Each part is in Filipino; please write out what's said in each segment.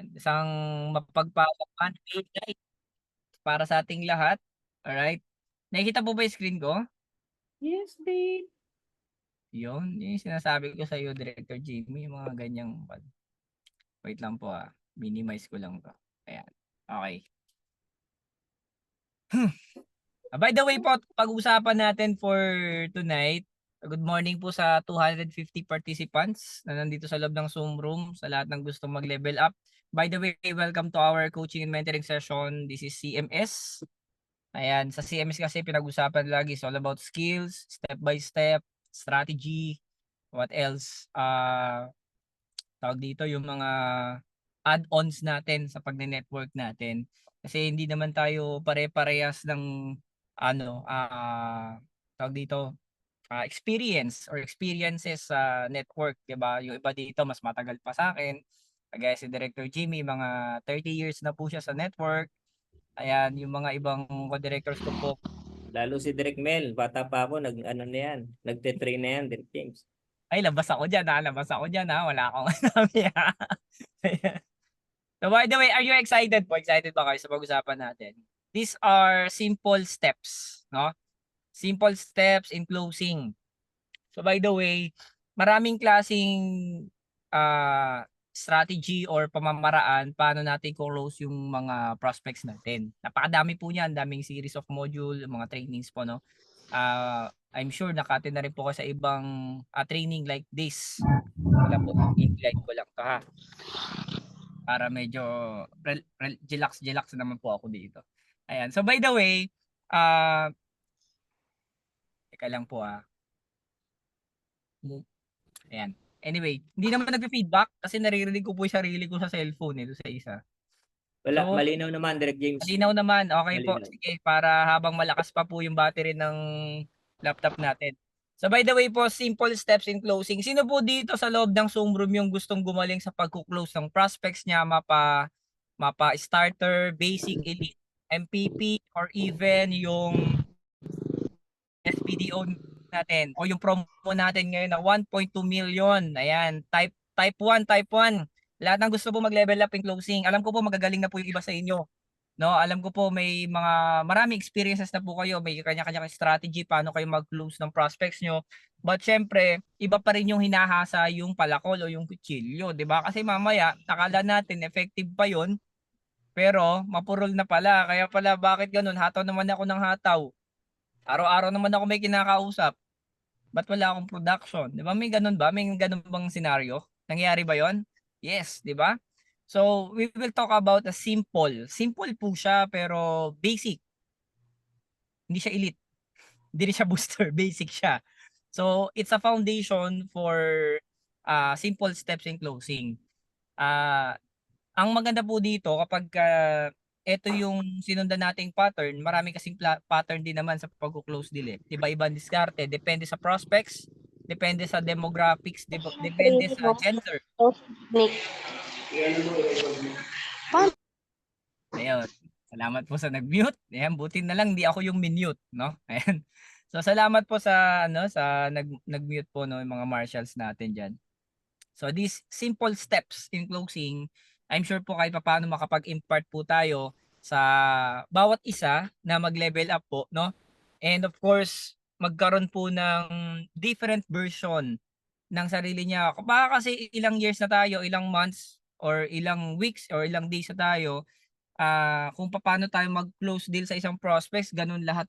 Ayan, isang mapagpapalang day para sa ating lahat. Alright. Nakikita po ba yung screen ko? Yes, babe. Yun, yun yung sinasabi ko sa iyo, Director Jimmy, yung mga ganyang. Wait lang po minimize ko lang to. Ayan, okay. By the way po, pag-uusapan natin for tonight, good morning po sa 250 participants na nandito sa loob ng Zoom room, sa lahat ng gustong mag-level up. By the way, welcome to our coaching and mentoring session. This is CMS. Ayan, sa CMS kasi pinag-usapan lagi is all about skills, step by step, strategy, what else, tawag dito yung mga add-ons natin sa pagne-network natin. Kasi hindi naman tayo pare-parehas ng ano, tawag dito, experience or experiences sa network, 'di ba? Yung iba dito mas matagal pa sa akin. Kagaya si Director Jimmy, mga 30 years na po siya sa network. Ayan, yung mga ibang co-directors ko po. Lalo si Direk Mel, bata pa ako, ano na yan, nagte-train na yan, Direk James. Ay, labas ako diyan, labas ako diyan, wala akong sinabi, Ayan. So by the way, are you excited po? Excited ba kayo sa pag-usapan natin? These are simple steps, no? Simple steps in closing. So by the way, maraming klasing strategy or pamamaraan paano natin close yung mga prospects natin. Napakadami po niyan, daming series of module, mga trainings po, no? I'm sure naka-attend na rin po kayo sa ibang training like this. Wala po, i-guide ko lang to para medyo relax naman po ako dito. Ayan. So by the way, ah teka lang po Ayan. Anyway, hindi naman nagfe-feedback kasi naririnig ko po yung sarili ko sa cellphone sa isa. Wala, So, malinaw naman, Direk James. malinaw naman. Okay po. Malinaw. Sige, para habang malakas pa po yung battery ng laptop natin. So by the way po, simple steps in closing. Sino po dito sa loob ng Zoom room yung gustong gumaling sa pagko-close ng prospects niya, mapa starter, basic, elite, MPP, or even yung SPDO natin o yung promo natin ngayon na 1.2 million. Ayan, type 1, type 1. Lahat ng gusto po mag-level up in closing. Alam ko po magagaling na po yung iba sa inyo. No, alam ko po may maraming experiences na po kayo, may kanya-kanya strategy paano kayo mag-close ng prospects nyo. But syempre, iba pa rin yung hinahasa yung palakol o yung kutsilyo, 'di ba? Kasi mamaya, akala natin effective pa 'yon, pero mapurol na pala. Kaya pala bakit ganun? Hataw naman ako ng hataw. Araw-araw naman ako may kinakausap. Ba't wala akong production? 'Di ba may ganun ba? May ganun bang senaryo? Nangyari ba 'yon? Yes, 'di ba? So, we will talk about a simple. Simple po siya pero basic. Hindi siya elite, hindi rin siya booster, basic siya. So, it's a foundation for simple steps in closing. Ah, ang maganda po dito kapag ito yung sinundan nating pattern, marami kasing pattern din naman sa pag-close deal eh. Iba-ibang diskarte, depende sa prospects, depende sa demographics, depende Training sa mo. gender. Nick. Paano? Ayun. Salamat po sa nag-mute. Ayan, buti na lang di ako yung minute, no? Ayan. So salamat po sa sa nag-mute po no yung mga marshals natin diyan. So these simple steps in closing, I'm sure po kahit papaano makapag-impart po tayo sa bawat isa na mag-level up po, no? And of course, magkaroon po ng different version ng sarili niya. Baka kasi ilang years na tayo, ilang months or ilang weeks or ilang days na tayo, kung paano tayo mag-close deal sa isang prospects, ganun lahat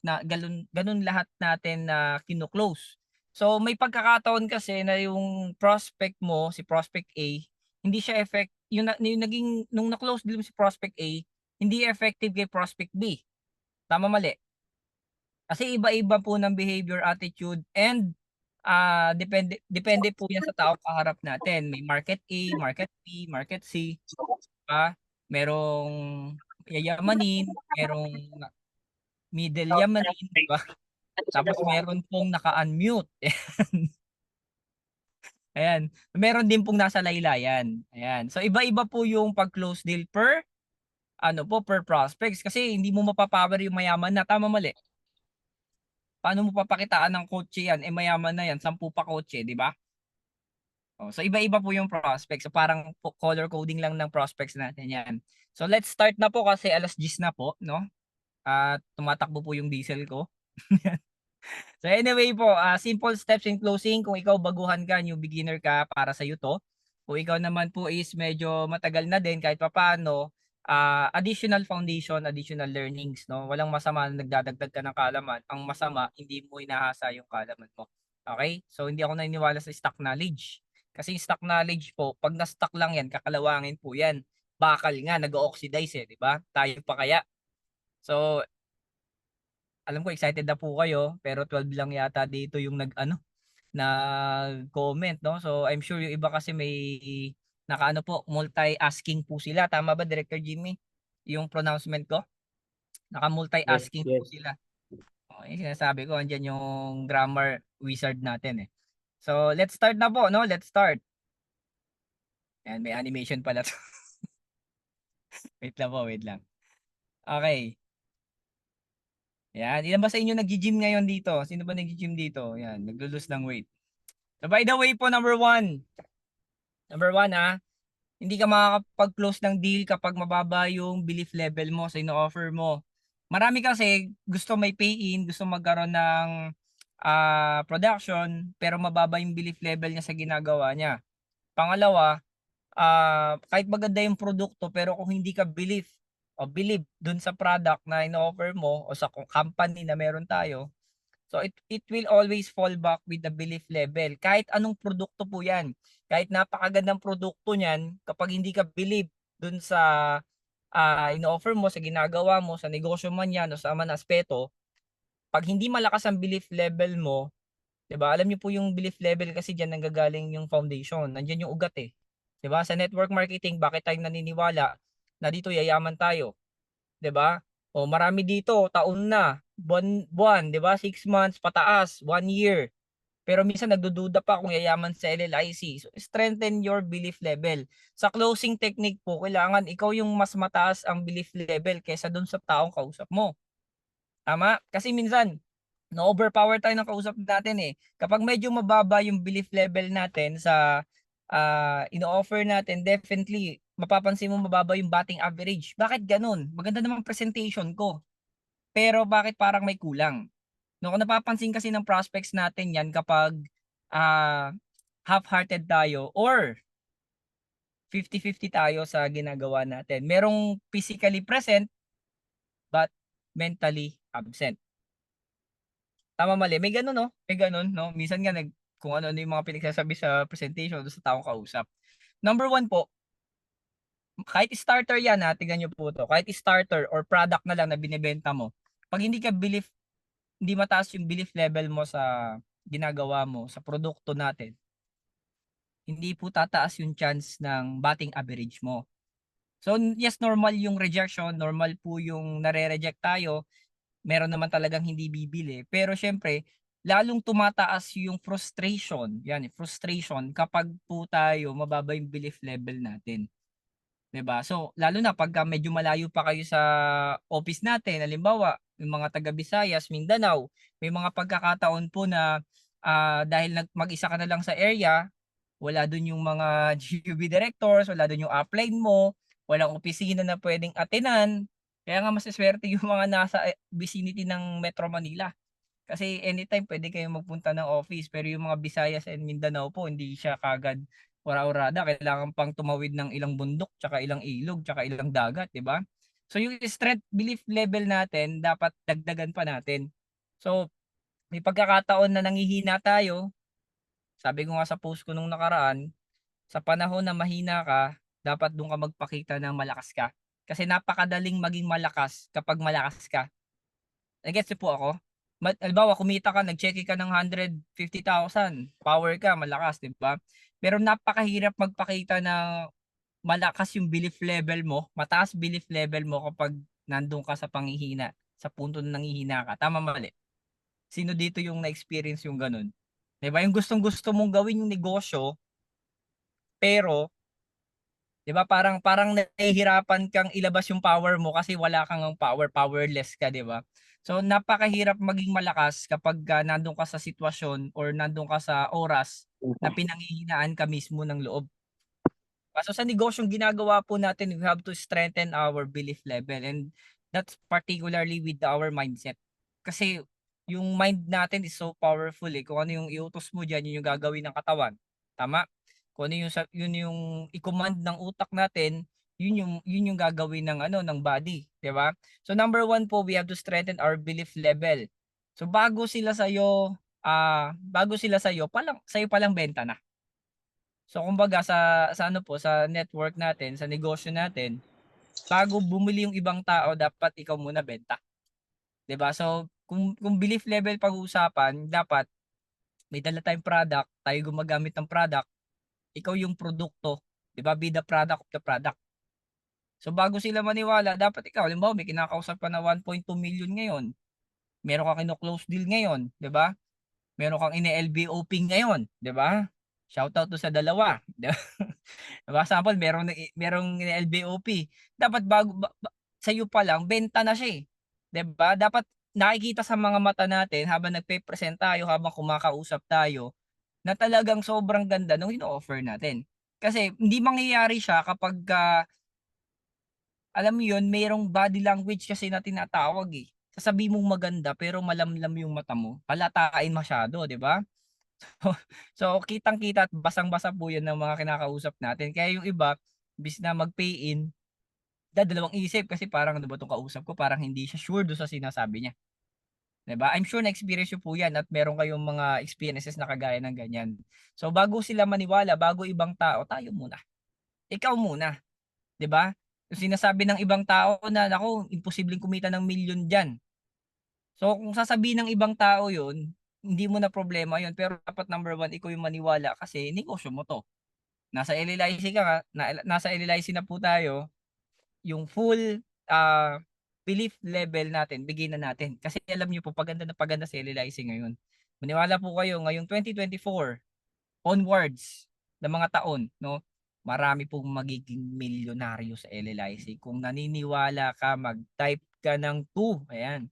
natin na kino-close. So may pagkakataon kasi na yung prospect mo, si prospect A, hindi siya yung naging nung na-close deal mo si prospect A, hindi effective kay prospect B. Tama mali? Kasi iba-iba po ng behavior, attitude, and depende depende po 'yan sa taong kaharap natin. May market A, market B, market C, pa merong yayamanin, merong middle yamanin, 'di ba? Tapos meron pong naka-unmute. Ayan, meron din pong nasa laylayan. Ayan. So iba-iba po yung pag-close deal per per prospects kasi hindi mo mapa-power yung mayaman na, tama mali? Paano mo papakitaan ng kotse 'yan, mayaman na 'yan, 10 pa kotse, 'di ba? Oh, so iba-iba po yung prospects. So parang color coding lang ng prospects natin 'yan. So let's start na po kasi 10:00 na po, no? At tumatakbo po yung diesel ko. So anyway po, simple steps in closing. Kung ikaw baguhan ka, new beginner ka, para sa'yo 'to. Kung ikaw naman po is medyo matagal na din kahit papaano, additional foundation, additional learnings 'no. Walang masama na nagdadagdag ka ng kaalaman. Ang masama hindi mo hinahasa yung kaalaman mo. Okay? So hindi ako naniniwala sa stock knowledge. Kasi yung stock knowledge po, 'pag na-stuck lang 'yan, kakalawangin po 'yan. Bakal nga nag-o-oxidize, 'di ba? Tayo pa kaya? So alam ko excited na po kayo, pero 12 lang yata dito yung nag-ano, nag-comment 'no. So, I'm sure yung iba kasi may nakaano po, multi-asking po sila. Tama ba, Director Jimmy, yung pronouncement ko? Yes, Naka-multi-asking po yes. sila. Oo, yung sinasabi ko, andiyan yung grammar wizard natin, eh. So, let's start na po 'no, let's start. Ayan, may animation pala 'to. Wait lang po, wait lang. Okey, ayan. Ilan ba sa inyo naggi-gym ngayon dito? Sino ba naggi-gym dito? Ayan, naglo-lose ng weight. So, by the way po, number one, hindi ka makakapag-close ng deal kapag mababa yung belief level mo sa ino-offer mo. Marami kasi gusto may pay-in, gusto magkaroon ng production, pero mababa yung belief level niya sa ginagawa niya. Pangalawa, kahit maganda yung produkto pero kung hindi ka believe dun sa product na ino-offer mo o sa company na meron tayo, so it will always fall back with the belief level. Kahit anong produkto po 'yan. Kahit napakagandang produkto niyan, kapag hindi ka believe dun sa ino-offer mo, sa ginagawa mo, sa negosyo man 'yan o sa man aspeto, 'pag hindi malakas ang belief level mo, 'di ba? Alam niyo po yung belief level kasi diyan nanggagaling yung foundation, nandiyan yung ugat, eh. 'Di ba? Sa network marketing, bakit tayo naniniwala na dito yayaman tayo? 'Di ba? O marami dito taon na, buwan, 'di ba? 6 months pataas, 1 year. Pero minsan nagdududa pa kung yayaman sa LLIC. So strengthen your belief level. Sa closing technique po, kailangan ikaw yung mas mataas ang belief level kaysa dun sa taong kausap mo. Tama? Kasi minsan na-overpower tayo ng kausap natin, eh. Kapag medyo mababa yung belief level natin sa ino-offer natin, definitely mapapansin mo mababa yung batting average. Bakit gano'n? Maganda namang presentation ko, pero bakit parang may kulang? No, kung napapansin kasi ng prospects natin 'yan kapag ah, half-hearted tayo or 50-50 tayo sa ginagawa natin. Merong physically present but mentally absent. Tama, mali? May gano'n 'no? May gano'n 'no? Minsan nga kung ano-ano yung mga pinagsasabi sa presentation dun sa taong kausap. Number one po, kahit starter 'yan, tignan niyo po 'to. Kahit starter or product na lang na binebenta mo, 'pag hindi mataas yung belief level mo sa ginagawa mo, sa produkto natin, hindi po tataas yung chance ng batting average mo. So, yes, normal yung rejection, normal po yung nare-reject tayo, meron naman talagang hindi bibili. Pero siyempre, lalong tumataas yung frustration, yan, frustration kapag po tayo mababa yung belief level natin. 'Di ba? So, lalo na pagka medyo malayo pa kayo sa office natin, halimbawa, yung mga taga Visayas, Mindanao, may mga pagkakataon po na, dahil mag-isa ka na lang sa area, wala dun yung mga GUB directors, wala dun yung upline mo, walang opisina na puwedeng attenan. Kaya nga maseswerte yung mga nasa, vicinity ng Metro Manila. Kasi anytime puwede kayong magpunta ng office, pero yung mga Visayas and Mindanao po hindi siya kaagad ora-orada, kailangan pang tumawid ng ilang bundok, tsaka ilang ilog, tsaka ilang dagat, 'di ba? So yung strength belief level natin dapat dagdagan pa natin. So, may pagkakataon na nanghihina tayo, sabi ko nga sa post ko nung nakaraan, sa panahon na mahina ka, dapat dun ka magpakita ng malakas ka. Kasi napakadaling maging malakas kapag malakas ka. Nagets niyo po ako? Halimbawa kumita ka, nagcheke ka ng 150,000, power ka, malakas, 'di ba? Pero napakahirap magpakita na malakas yung belief level mo, mataas belief level mo kapag nandun ka sa panghihina, sa punto na nanghihina ka, tama, mali? Sino dito yung na-experience yung gano'n? 'Di ba, yung gustong-gusto mong gawin yung negosyo, pero 'di ba parang parang nahihirapan kang ilabas yung power mo kasi wala kang power, powerless ka, 'di ba? So napakahirap maging malakas kapagka nandun ka sa sitwasyon or nandun ka sa oras na pinanghihinaan ka mismo ng loob. So sa negosyong ginagawa po natin, we have to strengthen our belief level, and that's particularly with our mindset. Kasi yung mind natin is so powerful eh. Kung ano yung iutos mo diyan, yun yung gagawin ng katawan. Tama? Kung ano yung yun yung i-command ng utak natin, yun yung gagawin ng ano ng body, 'di ba? So number one po, we have to strengthen our belief level. So bago sila sa iyo, palang benta na. So kumbaga sa ano po, sa network natin, sa negosyo natin, bago bumili yung ibang tao dapat ikaw muna benta, 'di ba? So kung belief level pag-uusapan, dapat may dala tayong product, tayo gumagamit ng product, ikaw yung produkto, 'di ba? Be the product of the product. So bago sila maniwala, dapat ikaw, halimbawa may kinakausap ka na 1.2 million ngayon, meron kang kino-close deal ngayon, 'di ba? Meron kang ine-LBOP ngayon, 'di ba? Shoutout to sa dalawa. 'Di ba? For example, merong LBOP. Dapat bago sa'yo pa lang benta na siya, eh, 'di ba? Dapat nakikita sa mga mata natin habang nagpe-present tayo, habang kumakausap tayo, na talagang sobrang ganda nung ino-offer natin. Kasi hindi mangyayari siya kapagka, alam mo 'yun, mayroong body language kasi na tinatawag, eh. Sasabihin mong maganda pero malamlam yung mata mo, halatain masyado, 'di ba? So, kitang-kita at basang-basa po 'yan ng mga kinakausap natin. Kaya yung iba, imbis na mag-pay in, dadalawang isip kasi parang, "Ano ba 'tong kausap ko?" Parang hindi siya sure do'n sa sinasabi niya, 'di ba? I'm sure na-experience niyo po 'yan at meron kayong mga experiences na kagaya ng ganyan. So, bago sila maniwala, bago ibang tao, tayo muna. Ikaw muna, 'di ba? Yung sinasabi ng ibang tao na, "Naku, imposibleng kumita ng milyon diyan." So, kung sasabihin ng ibang tao 'yun, hindi mo na problema 'yun, pero dapat number one, ikaw yung maniwala kasi negosyo mo 'to. Nasa LLIC ka nga, nasa LLIC na po tayo, yung full, belief level natin bigay na natin. Kasi alam niyo po paganda na paganda sa LLIC ngayon. Maniwala po kayo ngayong 2024 onwards na mga taon 'no, marami pong magiging milyonaryo sa LLIC. Kung naniniwala ka, mag-type ka ng 2, ayan.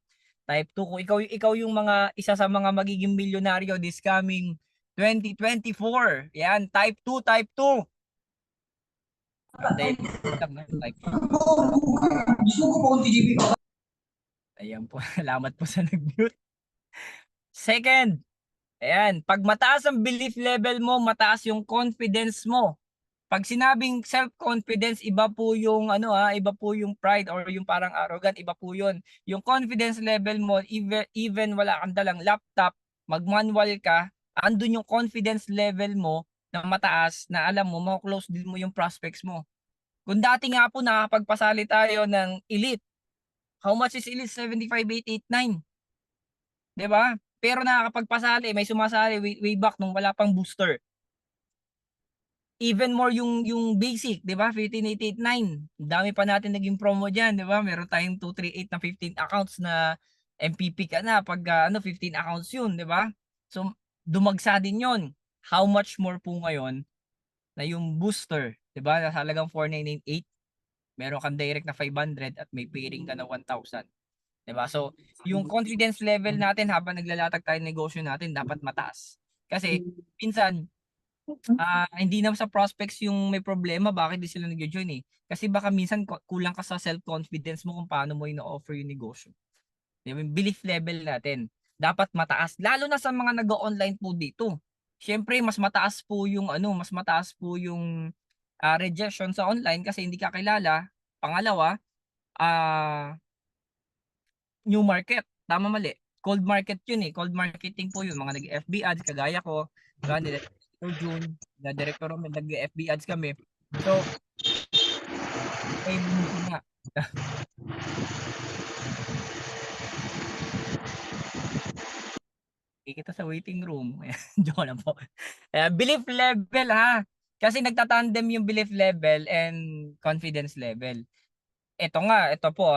Type 2 kung ikaw yung mga isa sa mga magiging milyonaryo this coming 2024, yan, type 2, type 2. Antayin lang 'no, type 2. Gusto ko po TGP. Ayan po, salamat po sa nag-mute. Second, ayan, 'pag mataas ang belief level mo, mataas yung confidence mo. 'Pag sinabing self-confidence, iba po yung ano, iba po yung pride or yung parang arrogant, iba po yun. Yung confidence level mo, even wala kang dalang laptop, mag-manual ka, andun yung confidence level mo na mataas na alam mo mako-close deal mo yung prospects mo. Kung dati nga po nakakapagpasali tayo ng elite, how much is elite? 75,889, 'di ba? Pero nakakapagpasali, may sumasali way back nung wala pang booster. Even more yung basic, 'di ba, 15,889. Ang dami pa natin naging promo diyan, 'di ba? Meron tayong 238 na 15 accounts na MPP ka na pag, 15 accounts 'yun, 'di ba? So, dumagsa din 'yun. How much more po ngayon na yung booster, 'di ba, nasa halagang 4,998, meron kang direct na 500 at may pairing ka na 1,000, 'di ba? So, yung confidence level natin habang naglalatag tayo ng negosyo natin dapat mataas. Kasi minsan, hindi naman sa prospects yung may problema, bakit di sila nagjo-join, eh. Kasi baka minsan kulang ka sa self-confidence mo kung paano mo ino-offer yung negosyo. 'Di ba, yung belief level natin dapat mataas, lalo na sa mga nag-o-online po dito. Siyempre mas mataas po yung, rejection sa online kasi hindi ka kilala. Pangalawa, ah, new market, tama, mali? Cold market yun, eh, cold marketing po yun, mga nag-FB ads kagaya ko, 'di ba, nila Director June, nila Director Romel, nag-FB ads kami. So, may bumungkod nga. Kita sa waiting room, ayan, joke lang po. Belief level, kasi nagta-tandem yung belief level and confidence level. Ito po,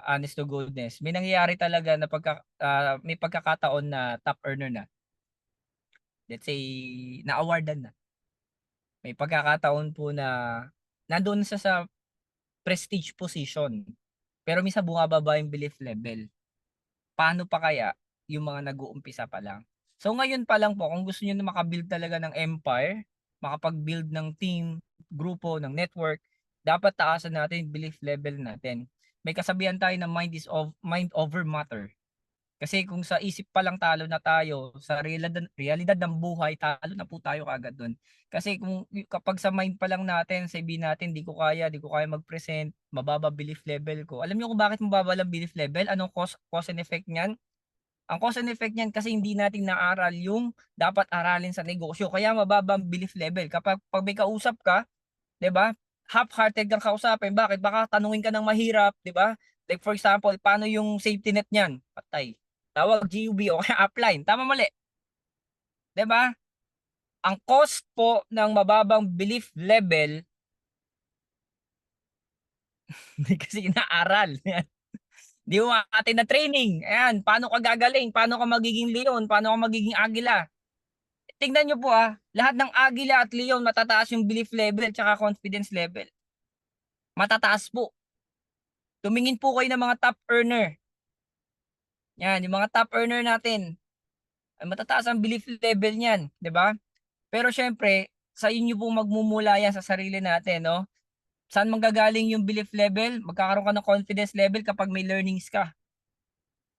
honest to goodness, may nangyayari talaga na may pagkakataon na top earner na, let's say na-awardan na. May pagkakataon po na nandoon siya sa prestige position, pero minsan bumababa yung belief level. Paano pa kaya yung mga nag-uumpisa pa lang? So ngayon pa lang po kung gusto niyo na maka-build talaga ng empire, makapag-build ng team, grupo, ng network, dapat taasan natin yung belief level natin. May kasabihan tayo na mind over matter. Kasi kung sa isip pa lang talo na tayo, sa realidad ng buhay, talo na po tayo kaagad doon. Kasi kapag sa mind pa lang natin, sabihin natin, di ko kaya mag-present, mababa belief level ko. Alam niyo kung bakit mababa lang belief level? Anong cause and effect niyan? Ang cause and effect niyan kasi hindi natin naaral yung dapat aralin sa negosyo. Kaya mababa ang belief level. Pag may kausap ka, 'di ba? Half-hearted kang kausapin. Bakit? Baka tanungin ka ng mahirap, 'di ba? Like for example, paano yung safety net niyan? Patay. Tawag GUB o kaya upline. Tama mali, 'di ba? Ang cost po ng mababang belief level hindi kasi inaaral. Di mo atin na training. Ayan, paano ka gagaling? Paano ka magiging leon? Paano ka magiging agila? Tingnan nyo po lahat ng agila at leon matataas yung belief level tsaka confidence level. Matataas po. Tumingin po kayo ng mga top earner. Yan, yung mga top earner natin. Ay matataas ang belief level niyan, 'di ba? Pero syempre, sa inyo po magmumula yan sa sarili natin, no? Saan manggagaling yung belief level? Magkakaroon ka ng confidence level kapag may learnings ka.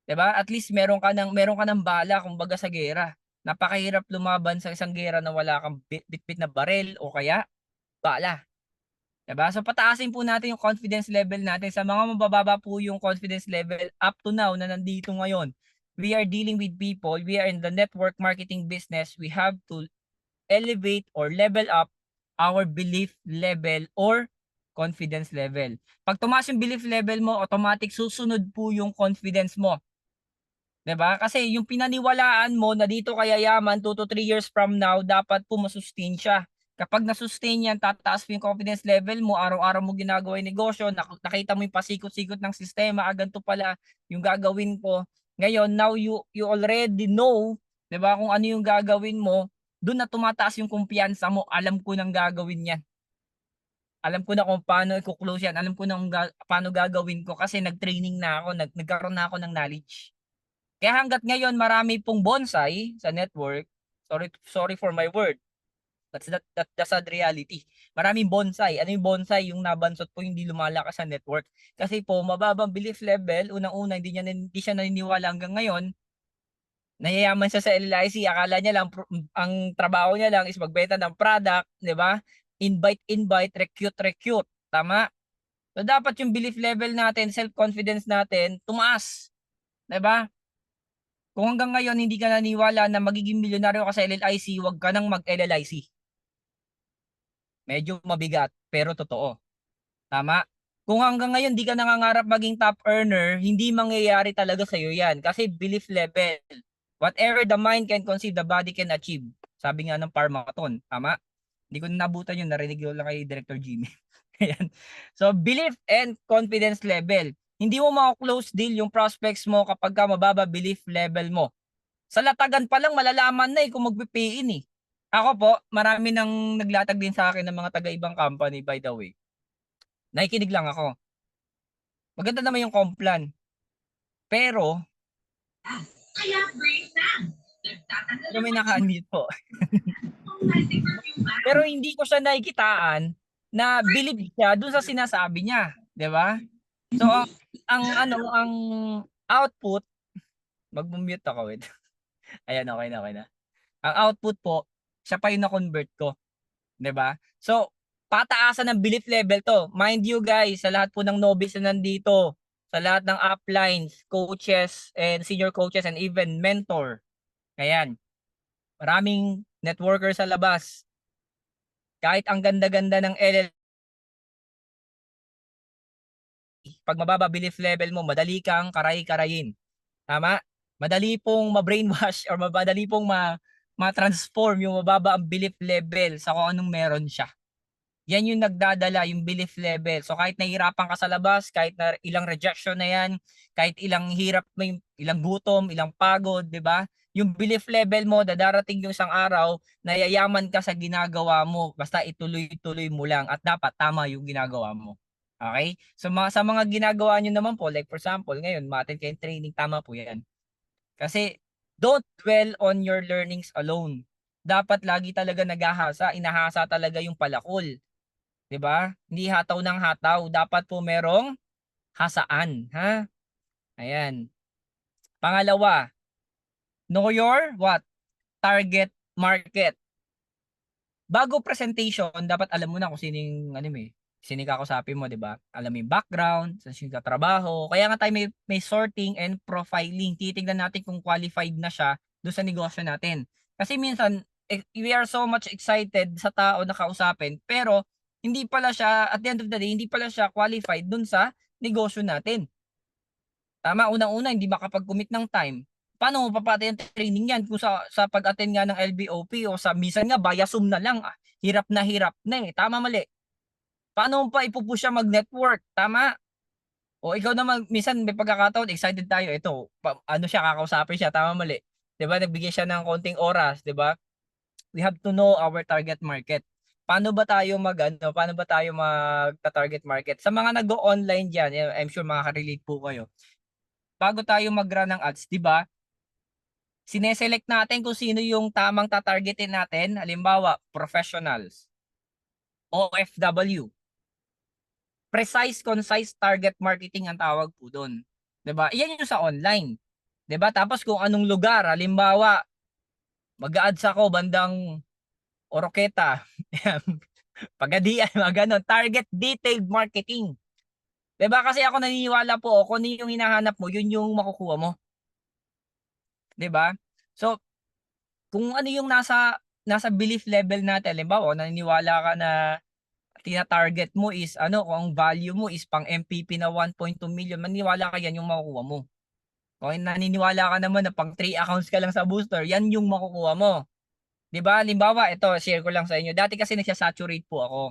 'Di ba? At least meron ka ng bala kumbaga sa gera. Napakahirap lumaban sa isang gera na wala kang bitbit na barel o kaya bala. 'Di ba? So pataasin po natin yung confidence level natin. Sa mga mabababa po yung confidence level up to now na nandito ngayon. We are dealing with people, we are in the network marketing business. We have to elevate or level up our belief level or confidence level. Pag tumaas yung belief level mo, automatic susunod po yung confidence mo. 'Di ba? Kasi yung pinaniwalaan mo na dito ka yayaman 2 to 3 years from now, dapat po ma-sustain siya. Kapag na-sustain yan, tataas po yung confidence level mo, araw-araw mo ginagawa yung negosyo, nakita mo yung pasikot-sikot ng sistema, ganito pala yung gagawin ko. Ngayon, now you already know, 'di ba, kung ano yung gagawin mo, doon na tumataas yung kumpiyansa mo, alam ko nang gagawin yan. Alam ko na kung paano i-close yan, alam ko na kung paano gagawin ko kasi nag-training na ako, nagkaroon na ako ng knowledge. Kaya hangga't ngayon marami pong bonsai sa network, sorry for my word. That's the sad reality. Maraming bonsai. Ano yung bonsai? Yung nabansot po hindi lumalakas sa network. Kasi po mababang belief level, unang-una hindi siya naniniwala hanggang ngayon. Nayayaman siya sa LLIC, akala niya lang ang trabaho niya lang is magbenta ng product, 'di ba? Invite, recruit. Tama? So dapat yung belief level natin, self-confidence natin tumaas, 'di ba? Kung hanggang ngayon hindi ka naniwala na magiging milyonaryo ka sa LLIC, huwag ka nang mag-LLIC. Medyo mabigat, pero totoo. Tama? Kung hanggang ngayon di ka nangangarap maging top earner, hindi mangyayari talaga sa'yo yan. Kasi belief level. Whatever the mind can conceive, the body can achieve. Sabi nga ng Parmaton. Tama? Hindi ko nabutan yun. Narinig ko lang kay Director Jimmy. Ayan. So, belief and confidence level. Hindi mo maka-close deal yung prospects mo kapag ka mababa belief level mo. Sa latagan pa lang malalaman na kung magpe-pay in. Ako po, marami nang naglatag din sa akin ng mga taga-ibang company by the way. Nakikinig lang ako. Maganda naman yung Complan. Pero may naka-unmute po. Pero hindi ko siya nakikitaan na believe siya dun sa sinasabi niya, 'di ba? So ang output, mag-mute ako wait. Ayan, okay na. Ang output po, siya pa yung na-convert ko, 'di ba? So, pataasan ng belief level 'to. Mind you guys, sa lahat po ng novice na nandito, sa lahat ng uplines, coaches and senior coaches and even mentor. Ayan. Maraming networker sa labas. Kahit ang ganda-ganda ng LL, pag mababa belief level mo, madali kang karay-karayin. Tama? Madali pong ma-brainwash or madali pong ma-transform yung mababa ang belief level sa kung anong meron siya. Yan yung nagdadala, yung belief level. So kahit nahihirapan ka sa labas, kahit na ilang rejection na yan, kahit ilang hirap, may ilang gutom, ilang pagod, di ba? Yung belief level mo, darating yung isang araw, na yayaman ka sa ginagawa mo. Basta ituloy-tuloy mo lang at dapat tama yung ginagawa mo. Okay? So sa mga ginagawa nyo naman po, like for example, ngayon, ma-attend kayong training, tama po yan. Kasi Don't dwell on your learnings alone. Dapat lagi talaga naghahasa, inahasa talaga yung palakol. 'Di ba? Hindi hataw ng hataw, dapat po merong hasaan, ha? Ayan. Pangalawa, know your what? Target market. Bago presentation, dapat alam mo na kung sino yung ano mo sino yung kakausapin mo, 'di ba? Alam mo yung background, saan siya trabaho. Kaya nga tayo may sorting and profiling. Titingnan natin kung qualified na siya doon sa negosyo natin. Kasi minsan we are so much excited sa tao na kausapin, pero hindi pala siya at the end of the day, hindi pala siya qualified doon sa negosyo natin. Tama, unang-una hindi makapag-commit ng time. Paano mo papatay ang training yan kung sa pag-attend nga ng LBOP o sa minsan nga via Zoom na lang, hirap na eh. Tama, mali? Paano mo pa ipupush siya mag-network? Tama? O ikaw naman, minsan may pagkakataon, excited tayo. Ito, ano siya, kakausapin siya. Tama, mali? 'Di ba? Nagbigay siya ng konting oras, 'di ba? We have to know our target market. Paano ba tayo paano ba tayo mag-target market? Sa mga nag-o-online diyan, I'm sure makaka-relate po kayo. Bago tayo mag-run ng ads, 'di ba? Sineselect natin kung sino yung tamang tatargetin natin. Halimbawa, professionals, OFW. Precise, concise target marketing ang tawag po doon. 'Di ba? Iyan yung sa online. 'Di ba? Tapos kung anong lugar, halimbawa, mag-a-ads ako bandang Oroqueta, Pagadian, mga ganun. Target detailed marketing. 'Di ba? Kasi ako naniniwala po, kung ano yung hinahanap mo, yun yung makukuha mo. 'Di ba? So, kung ano yung nasa belief level natin, halimbawa, naniniwala ka na tina-target mo is ano, kung ang value mo is pang MPP na 1.2 million, maniniwala ka yan yung makukuha mo. Kung naniniwala ka naman na pang 3 accounts ka lang sa booster, yan yung makukuha mo. 'Di ba? Halimbawa, ito, share ko lang sa inyo. Dati kasi nagsa-saturate po ako.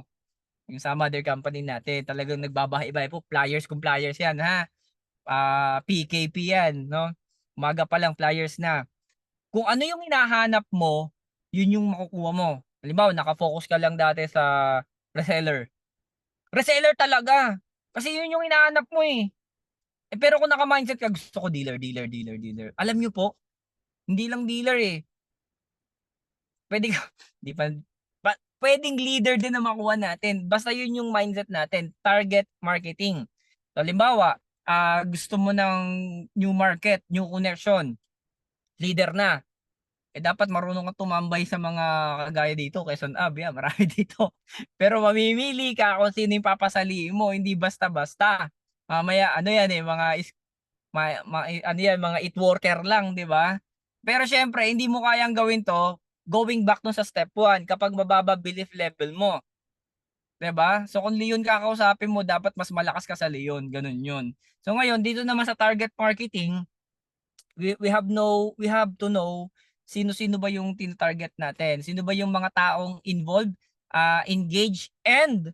Yung sa mother company natin, talagang nagbabahay-bahay po. Flyers kung flyers yan, ha? PKP yan, no? Umaga pa lang, flyers na. Kung ano yung hinahanap mo, yun yung makukuha mo. Halimbawa, nakafocus ka lang dati sa reseller. Reseller talaga. Kasi yun yung hinahanap mo eh. Pero kung naka-mindset ka, gusto ko dealer, dealer, dealer, dealer. Alam nyo po, hindi lang dealer eh. Pwede ka, di pa, pwedeng leader din na makuha natin. Basta yun yung mindset natin. Target marketing. So, halimbawa, gusto mo ng new market, new connection. Leader na. Dapat marunong kang tumambay sa mga kagaya dito, Quezon Ab, yan, marami dito. Pero mamimili ka kung sino yung papasaliin mo, hindi basta-basta. Mamaya, ano yan eh, ano yan, mga it worker lang, di ba? Pero syempre, hindi mo kayang gawin to, going back to sa step 1, kapag mababa belief level mo. 'Di ba? So kung leon kakausapin mo, dapat mas malakas ka sa leon, ganun yun. So ngayon, dito naman sa target marketing, we have to know sino-sino ba yung tina-target natin. Sino ba yung mga taong involved, engaged, and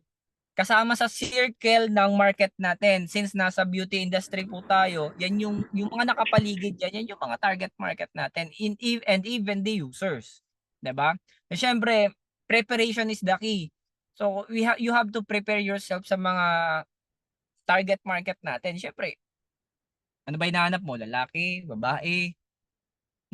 kasama sa circle ng market natin. Since nasa beauty industry po tayo, yan yung mga nakapaligid diyan, yan yung mga target market natin and even the users, 'di ba? So syempre, preparation is the key. So you have to prepare yourself sa mga target market natin. Syempre, ano ba hinahanap mo? Lalaki, babae,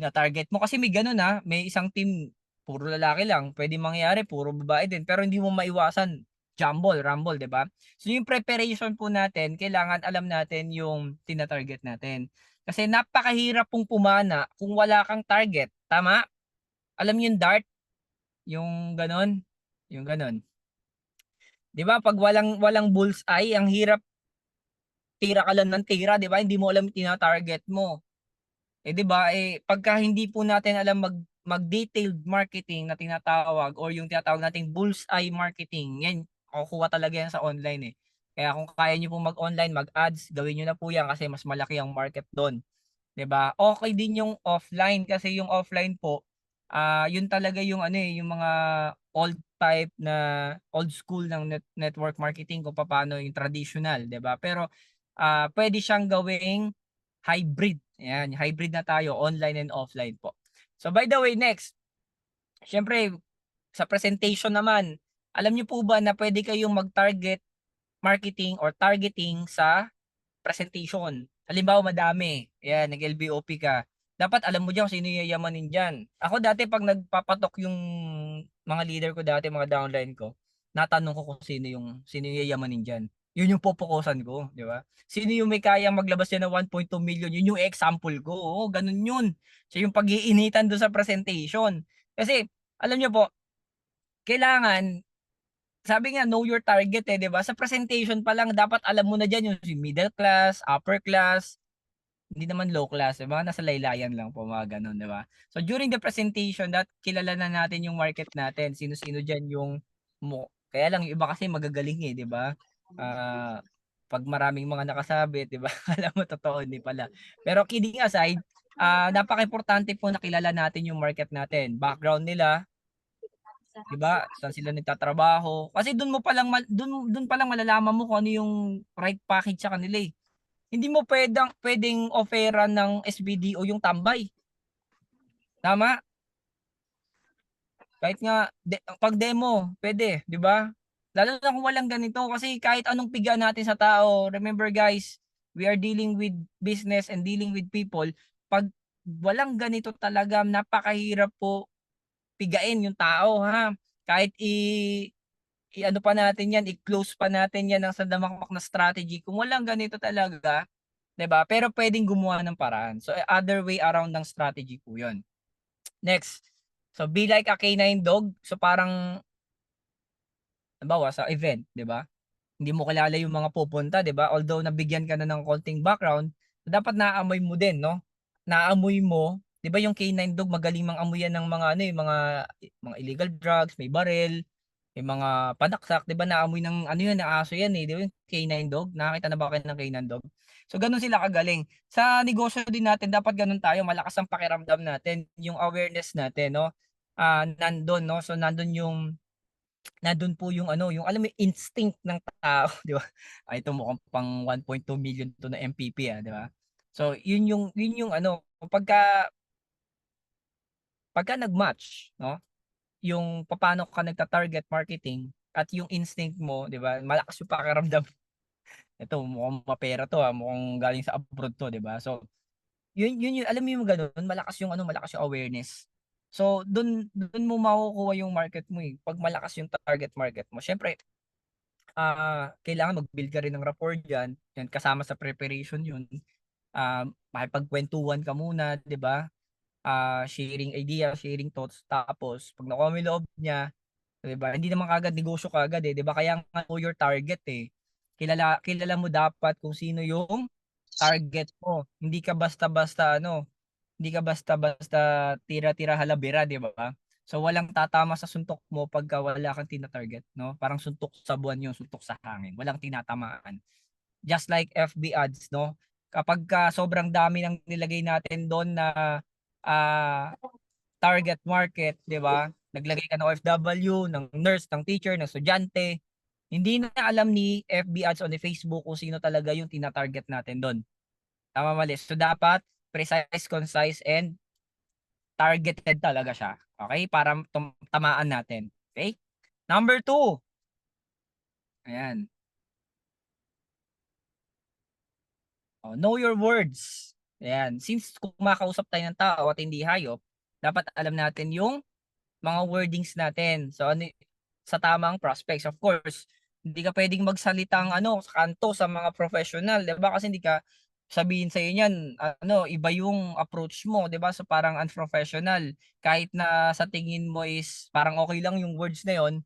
na target mo kasi may ganun may isang team puro lalaki lang, pwede mangyari puro babae din pero hindi mo maiwasan rumble, 'di ba? So yung preparation po natin, kailangan alam natin yung tina-target natin. Kasi napakahirap pong pumana kung wala kang target, tama? Alam niyo yung dart, yung ganun, yung ganun. 'Di ba? Pag walang bullseye, ang hirap tira ka lang ng tira, 'di ba? Hindi mo alam yung tina-target mo. 'Di ba, pagka hindi po natin alam mag-detailed marketing na tinatawag or yung tinatawag nating bullseye marketing, yan makukuha talaga yan sa online eh. Kaya kung kaya niyo pong mag-online, mag-ads, gawin niyo na po yan kasi mas malaki ang market doon. 'Di ba? Okay din yung offline kasi yung offline po, yun talaga yung ano yung mga old type na old school ng network marketing kung paano yung traditional, 'di ba? Pero pwede siyang gawing hybrid. Ayan, hybrid na tayo, online and offline po. So by the way, next, syempre sa presentation naman, alam niyo po ba na pwede kayong mag-target marketing or targeting sa presentation? Halimbawa, madami. Ayan, nag-LBOP ka. dapat alam mo diyan kung sino yung yayamanin diyan. Ako dati 'pag nagpapatok yung mga leader ko dati, mga downline ko, natanong ko kung sino yung yayamanin diyan. Yun yung popokusan ko, 'di ba? Sino yung may kayang maglabas diyan ng 1.2 million, yun yung example ko. Oo, ganun yun. Siya yung pag-iinitan doon sa presentation. Kasi alam niyo po, kailangan sabi nga know your target, eh, 'di ba? Sa presentation pa lang dapat alam mo na diyan yung si middle class, upper class, hindi naman low class, yung mga nasa laylayan lang po, mga gano'n, 'di ba? So, during the presentation kilala na natin yung market natin, sino-sino diyan yung kaya lang yung iba kasi magagaling, eh, 'di ba? 'Pag maraming mga nakasabit, 'di ba, akala mo totoo, hindi pala. Pero kidding aside, napakaimportante po na kilala natin yung market natin, background nila, 'di ba, saan sila nagtatrabaho. Kasi dun mo palang dun palang malalaman mo kung ano yung right package sa kanila, eh. Hindi mo puwedeng offeran ng SBDO yung tambay, tama? Kahit nga 'pag demo puwede, 'di ba? Lalo na kung walang ganito kasi kahit anong piga natin sa tao, remember guys, we are dealing with business and dealing with people. 'Pag walang ganito talaga napakahirap po pigain yung tao, ha. Kahit i-ano pa natin 'yan, i-close pa natin 'yan ng sandamakmak na strategy, kung walang ganito talaga, 'di ba? Pero puwedeng gumawa ng paraan. So, other way around ng strategy po 'yun. Next, so be like a canine dog. So, parang halimbawa sa event, 'di ba? Hindi mo kilala yung mga pupunta, 'di ba? Although nabigyan ka na ng konting background, dapat naaamoy mo din, 'no? Naamoy mo, 'di ba yung canine dog magaling mang-amuyan ng mga ano, eh, mga illegal drugs, may baril, may mga panaksak, 'di ba naamoy ng ano 'yun, ng aso 'yan, eh, 'di ba yung canine dog? Nakakita na ba kayo ng canine dog? So gano'n sila kagaling. Sa negosyo din natin dapat gano'n tayo, malakas ang pakiramdam natin, yung awareness natin, 'no? Nandun, 'no? So nandun po yung ano, yung alam mo yung instinct ng tao, 'di ba? Ito mukhang pang 1.2 million 'to na MPP, 'di ba? So yun yung ano, pagka nag-match, 'no, yung papaano ka nagta-target marketing at yung instinct mo, 'di ba, malakas yung pakiramdam, "Eto mukhang mapera 'to, mukhang galing sa abroad 'to," 'di ba? So yun alam mo yung gano'n, malakas yung ano, malakas yung awareness. So dun mo makukuha yung market mo, eh, 'pag malakas yung target market mo. Siyempre, kailangan mag-build ka rin ng rapport diyan, 'yan kasama sa preparation yun. Makipagkuwentuhan ka muna, 'di ba? Sharing idea, sharing thoughts, tapos 'pag nakuha mo yung loob niya, 'di ba, hindi naman kaagad negosyo kaagad, eh, 'di ba? Kaya nga know your target, eh. Kilala kilala mo dapat kung sino yung target mo. Hindi ka basta-basta tira-tira halabira, 'di ba? So, walang tatama sa suntok mo pagka wala kang tina-target, 'no? Parang suntok sa buwan 'yun, suntok sa hangin, walang tinatamaan. Just like FB ads, 'no? Kapagka sobrang dami ng nilagay natin do'n na, ah, target market, 'di ba? Naglagay ka ng OFW, ng nurse, ng teacher, ng estudyante, hindi na alam ni FB ads o ni Facebook kung sino talaga yung tina-target natin do'n. Tama, mali. So, dapat precise, concise, and targeted talaga siya, okey? Para tamaan natin, okey? Number 2, ayan, know your words. Ayan, since kumakausap tayo ng tao at hindi hayop, dapat alam natin yung mga wordings natin. So sa tamang prospects. Of course, hindi ka puwedeng magsalitang ano, sa kanto sa mga professional, 'di ba? Kasi hindi ka sabihin sa'yo niyan ano, iba yung approach mo, 'di ba? So parang unprofessional. Kahit na sa tingin mo is parang okey lang yung words na yun,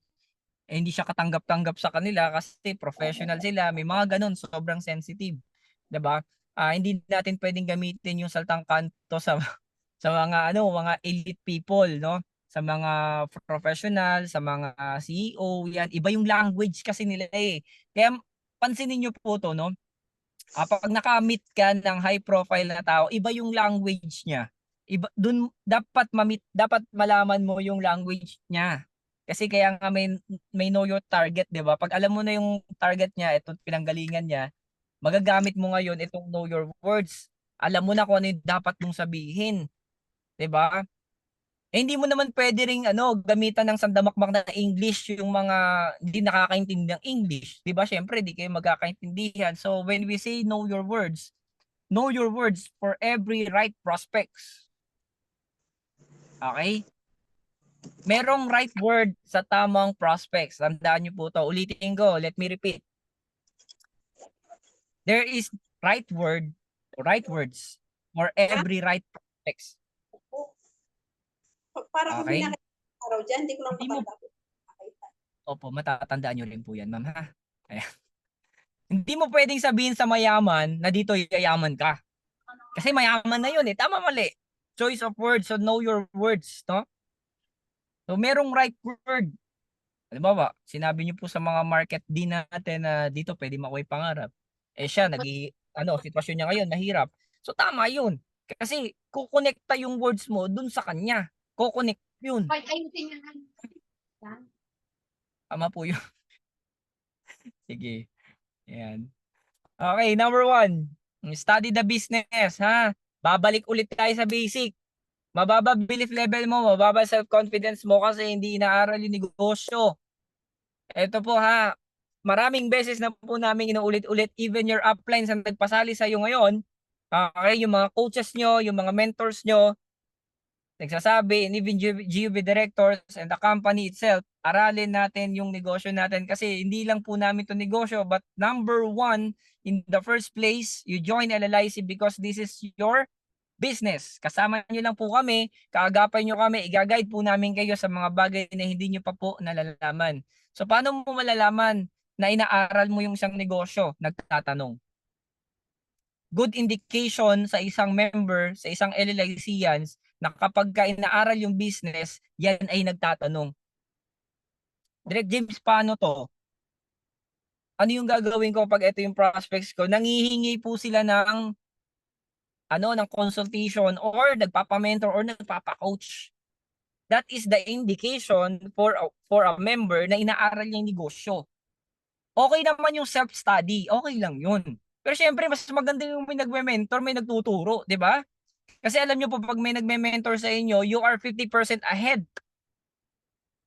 eh, hindi siya katanggap-tanggap sa kanila kasi professional sila, may mga gano'n, sobrang sensitive, 'di ba? Hindi natin puwedeng gamitin yung salitang kanto sa sa mga ano, mga elite people, 'no? Sa mga professional, sa mga CEO, 'yan, iba yung language kasi nila, eh. Kaya pansinin niyo po 'to, 'no? 'Pag naka-meet ka ng high profile na tao, iba yung language niya. Iba dun dapat malaman mo yung language niya. Kasi kaya nga may know your target, 'di ba? 'Pag alam mo na yung target niya, ito pinanggalingan niya, magagamit mo ngayon itong know your words. Alam mo na kung ano yung dapat mong sabihin, 'di ba? Eh, hindi mo naman puwede ring ano, gamitan ng sandamakmak na English yung mga hindi nakakaintindi ng English, 'di ba siyempre 'di kayo magkakaintindihan. So, when we say know your words for every right prospects. Okay? Merong right word sa tamang prospects. Tandaan niyo po to. Ulitin ko. Let me repeat. There is right word or right words for every right prospects. Para kung may Okay? nakita araw dyan, hindi ko lang Hindi mo- matanda. Opo, matatandaan nyo rin po yan, ma'am, ha? Ayan. Hindi mo pwedeng sabihin sa mayaman na dito yayaman ka. Kasi mayaman na yun eh. Tama, mali. Choice of words, so know your words, no? So, merong right word. Halimbawa, sinabi niyo po sa mga market din natin na dito pwede makuha yung pangarap. Eh siya, sitwasyon niya ngayon, mahirap. So, tama yun. Kasi, kukonekta yung words mo dun sa kanya. Kukonect yun. Ayusin niya lang. Tama po yun. Sige. Ayan. Okay, number 1. Study the business, ha? Babalik ulit tayo sa basic. Mababa belief level mo, mababa self-confidence mo kasi hindi inaaral yung negosyo. Ito po ha, maraming beses na po namin inuulit-ulit, even your uplines ang nagpasali sa iyo ngayon, okay, yung mga coaches nyo, yung mga mentors nyo, nagsasabi, and even GUB directors and the company itself, aralin natin yung negosyo natin kasi hindi lang po namin to negosyo, but number 1, in the first place, you join LLIC because this is your business. Kasama nyo lang po kami, kaagapan nyo kami, i-guide po namin kayo sa mga bagay na hindi nyo pa po nalalaman. So paano mo malalaman na inaaral mo yung isang negosyo? Nagtatanong. Good indication sa isang member, sa isang LLICians, na kapag ka inaaral yung business, yan ay nagtatanong. Direct James, paano to? Ano yung gagawin ko pag ito yung prospects ko? Nangihingi po sila ng ng consultation or nagpapa-mentor or nagpapa-coach. That is the indication for a member na inaaral niya yung negosyo. Okay naman yung self-study, okay lang yun. Pero syempre, mas maganda yung may nagme-mentor, may nagtuturo, di ba? Kasi alam nyo po, pag may nagme-mentor sa inyo, you are 50% ahead.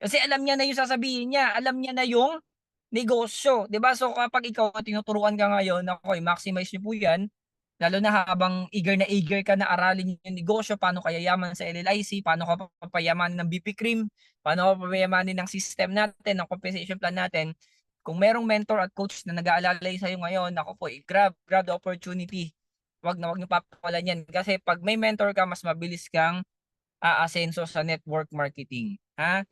Kasi alam niya na yung sasabihin niya, alam niya na yung negosyo, di ba? So kapag ikaw tinuturuan ka ngayon, ako, maximize nyo po yan, lalo na habang eager ka na aralin yung negosyo, paano ka yayaman sa LLIC, paano ka papayamanin ng BP Cream, paano ka papayamanin ng system natin, ng compensation plan natin. Kung merong mentor at coach na nag-aalalay sa'yo ngayon, ako po, grab the opportunity. Wag niyo papawalan yan. Kasi pag may mentor ka, mas mabilis kang aasenso sa network marketing. Ha?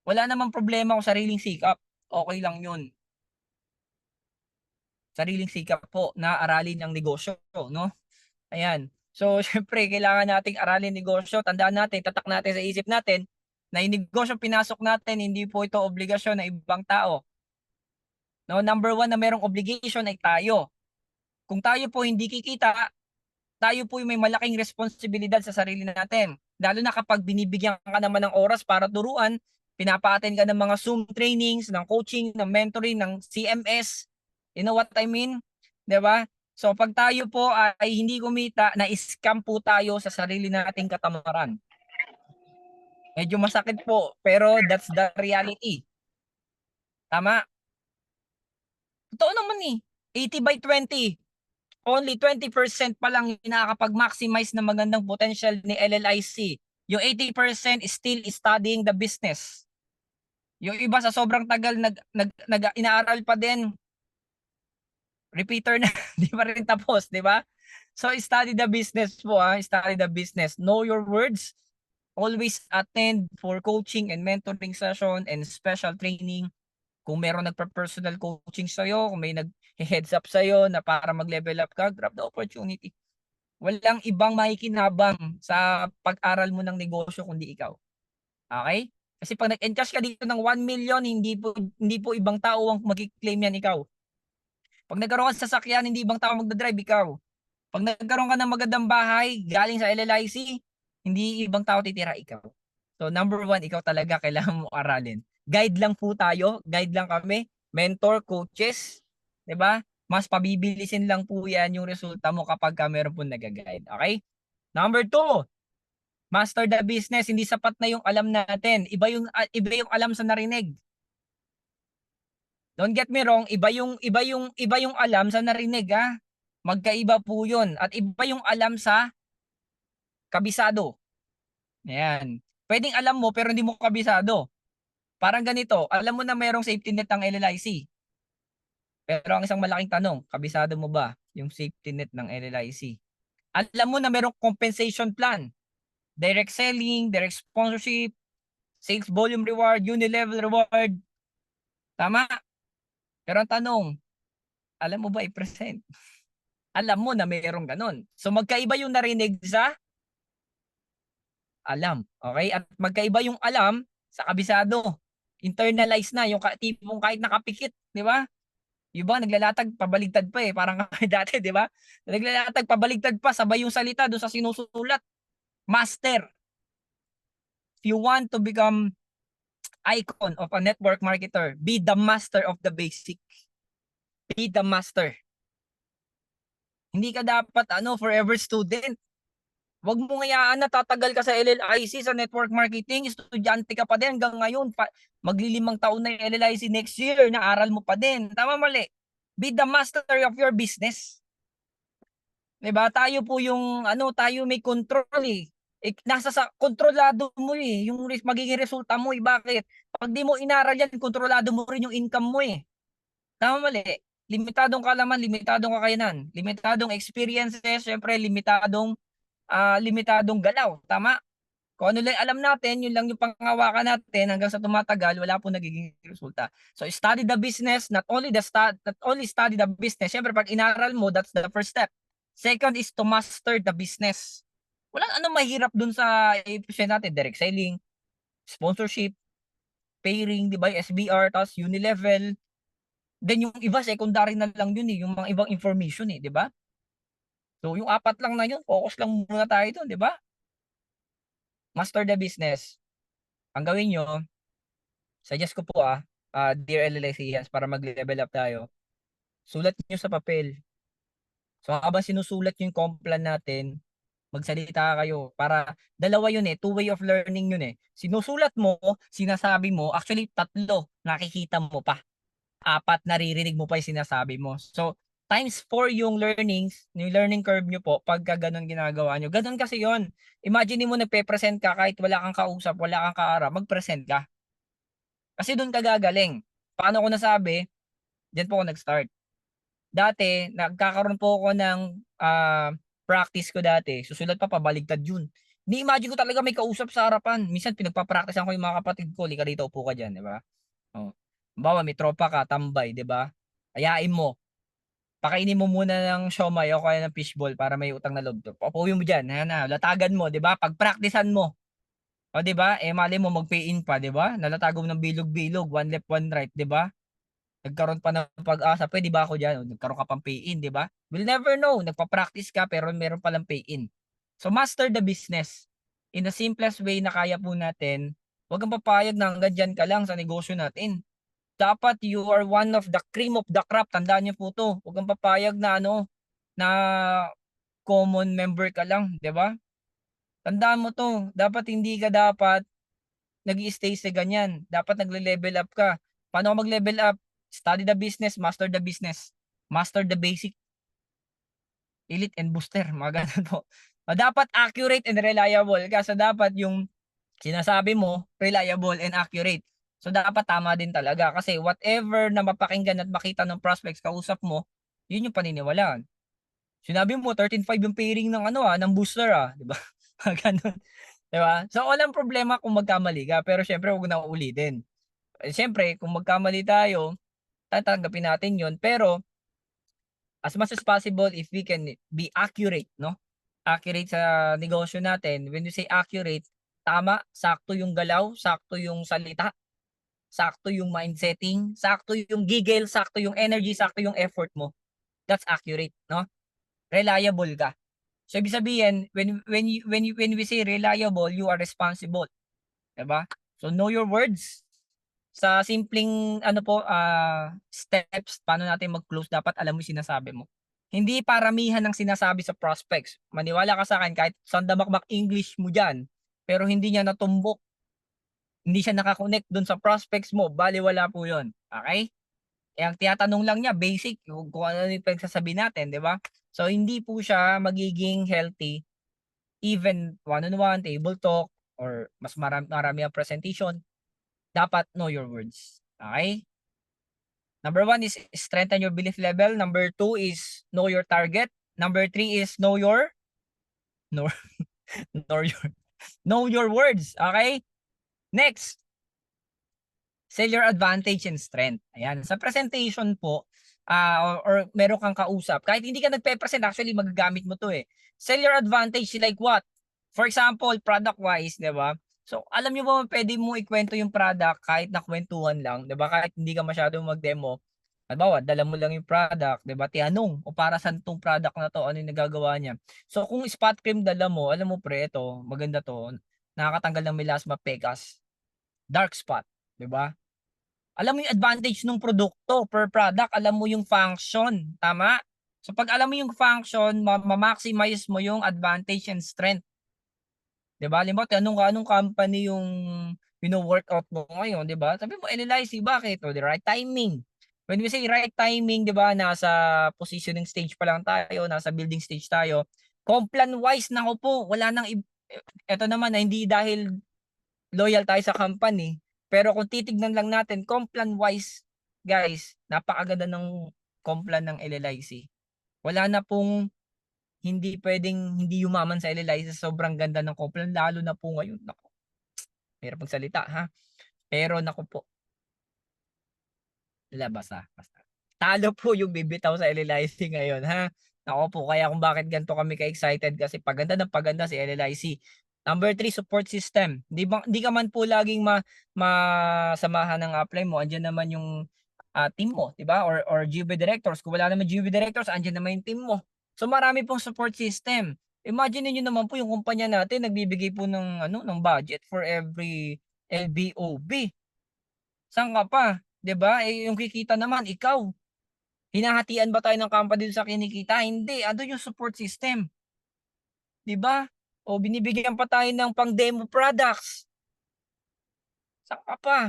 Wala namang problema kung sariling sikap. Okay lang yun. Sariling sikap po na aralin ang negosyo, no? Ayan. So, syempre, kailangan nating aralin negosyo. Tandaan natin, tatak natin sa isip natin na yung negosyo pinasok natin, hindi po ito obligasyon ng ibang tao. No, number 1 na merong obligation ay tayo. Kung tayo po hindi kikita, tayo po yung may malaking responsibilidad sa sarili natin. Lalo na kapag binibigyan ka naman ng oras para turuan, pinapa-attend ka ng mga Zoom trainings, ng coaching, ng mentoring, ng CMS. You know what I mean? 'Di ba? So pag tayo po ay hindi kumita, na-scam po tayo sa sarili nating katamaran. Medyo masakit po, pero that's the reality. Tama? Totoo naman eh. 80/20. Only 20% pa lang yung nakakapag-maximize ng magandang potential ni LLIC. Yung 80% is still studying the business. Yung iba sa sobrang tagal inaaral pa din. Repeater na, di pa rin tapos, di ba? So study the business po, study the business. Know your words. Always attend for coaching and mentoring session and special training. Kung meron nagpa-personal coaching sa'yo, kung may nag-heads up sa'yo na para mag-level up ka, grab the opportunity. Walang ibang makikinabang sa pag-aral mo ng negosyo kundi ikaw. Okay? Kasi pag nag-encash ka dito ng 1 million, hindi po ibang tao ang mag-claim yan, ikaw. Pag nagkaroon ka sa sasakyan, hindi ibang tao magdadrive, ikaw. Pag nagkaroon ka ng magandang bahay galing sa LLIC, hindi ibang tao titira, ikaw. So number 1, ikaw talaga kailangan mo aralin. Guide lang po tayo, guide lang kami, mentor, coaches, 'di ba? Mas pabibilisin lang po 'yan yung resulta mo kapag ka meron po nag-guide, okay? Number 2, master the business. Hindi sapat na yung alam natin. Iba yung alam sa narinig. Don't get me wrong, iba yung alam sa narinig, ha. Magkaiba po 'yun at iba yung alam sa kabisado. Ayan. Pwedeng alam mo pero hindi mo kabisado. Parang ganito, alam mo na merong safety net ang LLIC. Pero ang isang malaking tanong, kabisado mo ba yung safety net ng LLIC? Alam mo na merong compensation plan, direct selling, direct sponsorship, sales volume reward, unilevel reward. Tama? Pero ang tanong, alam mo ba i-present? Alam mo na mayroong ganon. So magkaiba yung narinig sa alam. Okay? At magkaiba yung alam sa kabisado. Internalize na yung tipong kahit nakapikit, di ba? Yung iba naglalatag pabaligtad pa eh, parang dati, di ba? Naglalatag pabaligtad pa sabay yung salita doon sa sinusulat. Master. If you want to become icon of a network marketer, be the master of the basic. Be the master. Hindi ka dapat forever student. Wag mo ngayaan na tatagal ka sa LLIC sa network marketing, estudyante ka pa din hanggang ngayon. Maglilimang taon na yung LLIC next year, naaral mo pa din. Tama mali. Be the master of your business. 'Di ba? Tayo po yung tayo may control eh. Nasa sa kontrolado mo eh, yung magiging resulta mo eh. Bakit? Pag di mo inaral yan, kontrolado mo rin yung income mo eh. Tama mali. Limitadong kalaman, limitadong kakayanan, limitadong experiences, syempre limitadong galaw. Tama? Kung ano lang alam natin, yun lang yung panghawakan natin hanggang sa tumatagal, wala po nagiging resulta. So study the business, not only study the business. Syempre pag inaral mo, that's the first step. Second is to master the business. Walang mahirap dun sa i-present natin, direct selling, sponsorship, pairing, di ba, SBR, tapos unilevel. Then yung iba secondary na lang yun eh, yung mga ibang information eh, di ba? So yung apat lang na yun, focus lang muna tayo doon, di ba? Master the business. Ang gawin nyo, suggest ko po dear LLICians, para mag-level up tayo, sulat nyo sa papel. So habang sinusulat nyo yung complan natin, magsalita kayo. Para dalawa yun eh, two way of learning yun eh. Sinusulat mo, sinasabi mo, actually tatlo, nakikita mo pa. Apat, naririnig mo pa yung sinasabi mo. So times 4 yung learning curve nyo po pagka ganun ginagawa nyo. Ganun kasi yon. Imagine mo nagpe-present ka kahit wala kang kausap, wala kang kaara, mag-present ka. Kasi doon ka gagaling. Paano ko nasabi? Diyan po ako nag-start. Dati, nagkakaroon po ako ng practice ko dati. Susulat pa, pabaligtad yun. Ni-imagine ko talaga may kausap sa harapan. Minsan pinagpa-practice ko yung mga kapatid ko. Lika dito, upo ka dyan, di ba? Oh. Bawa, may tropa ka, tambay, di ba? Ayain mo. Pakainin mo muna ng siomay o kaya ng fishball para may utang na loob. Papuwi mo dyan. Latagan mo, di ba? Pag-practicean mo. O, di ba? Mali mo mag-pay-in pa, di ba? Nalatago mo ng bilog-bilog, one left, one right, di ba? Nagkaroon pa ng pag-asa, pwede ba ako dyan? Nagkaroon ka pang pay-in, di ba? We'll never know. Nagpa-practice ka pero meron palang pay-in. So master the business. In the simplest way na kaya po natin, huwag kang papayag na hanggang dyan ka lang sa negosyo natin. Dapat you are one of the cream of the crop. Tandaan niyo po to. Huwag kang papayag na na common member ka lang, di ba? Tandaan mo to. Dapat hindi ka nag-i-stay sa ganyan. Dapat nagle-level up ka. Paano ka mag-level up? Study the business, master the business, master the basic, elite and booster, mga ganun po. Dapat accurate and reliable kasi dapat yung sinasabi mo, reliable and accurate. So dapat tama din talaga kasi whatever na mapakinggan at makita ng prospects kausap mo, yun yung paniniwalaan. Sinabi mo 13.5 yung pairing ng ng booster di ba? Ganun. Di ba? So walang problema kung magkamali ka, pero syempre huwag na ulitin. Syempre, kung magkamali tayo, tatanggapin natin yon, pero as much as possible if we can be accurate, no? Accurate sa negosyo natin. When you say accurate, tama, sakto yung galaw, sakto yung salita, sakto yung mindsetting, sakto yung giggle, sakto yung energy, sakto yung effort mo. That's accurate, no? Reliable ka. So ibig sabihin, when we say reliable, you are responsible. Diba? So know your words. Sa simpleng steps paano natin mag-close, dapat alam mo yung sinasabi mo. Hindi paramihan ng sinasabi sa prospects. Maniwala ka sa akin kahit sandamakmak English mo diyan, pero hindi niya natumbok, hindi siya nakakonect doon sa prospects mo, baliwala po 'yon. Okay? Ang tinatanong lang niya basic kung ano yung pagsasabi natin, 'di ba? So hindi po siya magiging healthy even one-on-one, table talk, or mas marami ang presentation, dapat know your words. Okay? Number 1 is strengthen your belief level. Number 2 is know your target. Number 3 is know your know, know your know your words. Okay? Next, sell your advantage and strength. Ayan, sa presentation po, or meron kang kausap, kahit hindi ka nagpe-present, actually magagamit mo to eh. Sell your advantage like what? For example, product-wise, di ba? So, alam nyo ba pwede mo ikwento yung product kahit nakwentuhan lang, di ba? Kahit hindi ka masyadong mag-demo. Halimbawa, dala mo lang yung product, di ba? Tianong, o para saan tong product na to, ano yung nagagawa niya. So, kung spot cream dala mo, alam mo pre, ito, maganda to, nakakatanggal ng melasma, pecas, dark spot, di ba? Alam mo yung advantage ng produkto per product, alam mo yung function, tama? So pag alam mo yung function, ma-maximize mo yung advantage and strength. 'Di ba? Halimbawa, anong company yung wino-workout mo ngayon, 'di ba? Sabi mo, LLIC, bakit? O the right timing. When we say right timing, 'di ba? Nasa positioning stage pa lang tayo, nasa building stage tayo. Complan wise, nako po, wala nang eto naman na hindi dahil loyal tayo sa company. Pero kung titignan lang natin, Complan wise, guys, napakaganda ng Complan ng LLIC. Wala na pong hindi pwedeng hindi yumaman sa LLIC sa sobrang ganda ng Complan, lalo na po ngayon. Naku, hirap magsalita ha. Pero naku po, basta. Talo po yung bibitaw sa LLIC ngayon ha. Naku po, kaya kung bakit ganito kami ka-excited kasi paganda ng paganda si LLIC. Number 3, support system. Di ka man po laging masamahan ng apply mo, andiyan naman yung team mo, di ba? Or GV directors. Kung wala naman GV directors, andiyan naman yung team mo. So marami pong support system. Imagine niyo naman po yung kumpanya natin nagbibigay po ng budget for every LBOB. Saan ka pa? 'Di ba? Eh yung kikita naman ikaw. Hinahatian ba tayo ng company sa kinikita? Hindi. Andun yung support system. 'Di ba? O binibigyan pa tayo ng pang-demo products. Saan ka pa?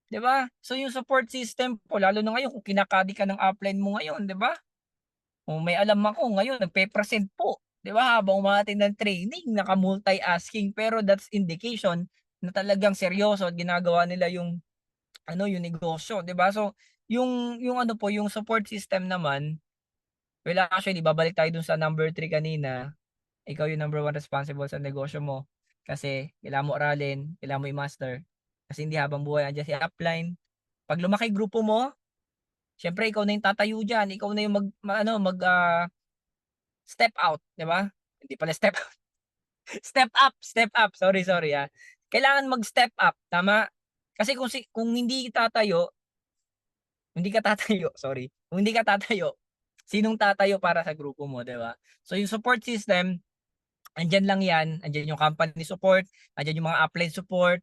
'Di ba? So yung support system po, lalo na ngayon kung kinakadi ka ng upline mo ngayon, 'di ba? O may alam ako ngayon nagpe-present po, 'di ba? Habang umaattend ng training, naka-multi-asking, pero that's indication na talagang seryoso at ginagawa nila yung yung negosyo, 'di ba? So yung ano po, yung support system naman, well actually babalik tayo dun sa number 3 kanina. Ikaw yung number 1 responsible sa negosyo mo. Kasi kailangan mo aralin, kailangan mo i-master. Kasi hindi habang buhay andiyan si upline. Pag lumaki grupo mo, syempre ikaw na yung tatayo diyan, ikaw na yung step out, 'di ba? Hindi pala step out. Step up. Sorry, Kailangan mag-step up, tama? Kasi kung hindi tatayo, hindi ka tatayo, sorry. Kung hindi ka tatayo, sinong tatayo para sa grupo mo, 'di ba? So yung support system, andiyan lang 'yan, andiyan yung company support, andiyan yung mga upline support,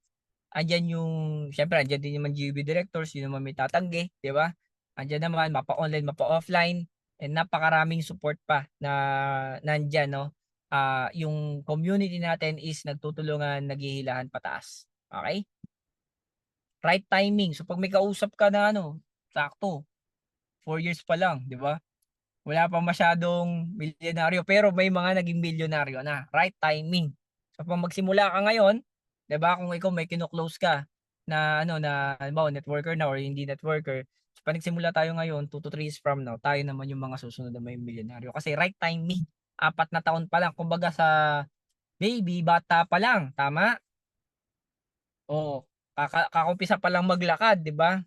andiyan yung syempre andiyan din naman GV directors, yun naman may tatanggi, 'di ba? Andiyan naman mapa-online, mapa-offline, and napakaraming support pa na nandiyan, no. Yung community natin is nagtutulungan, naghihilahan pataas. Okay? Right timing. So pag may kausap ka na sakto 4 years pa lang, 'di ba? Wala pa masyadong milyonaryo pero may mga naging milyonaryo na. Right timing. So kung magsimula ka ngayon, 'di ba, kung ikaw may kino-close ka na na halimbawa networker na or hindi networker, so pag nagsimula tayo ngayon, 2 to 3 years from now, tayo naman yung mga susunod na may milyonaryo. Kasi right timing. 4 na taon pa lang, kumbaga sa baby, bata pa lang, tama? Oo. Kakumpisa pa lang maglakad, 'di ba?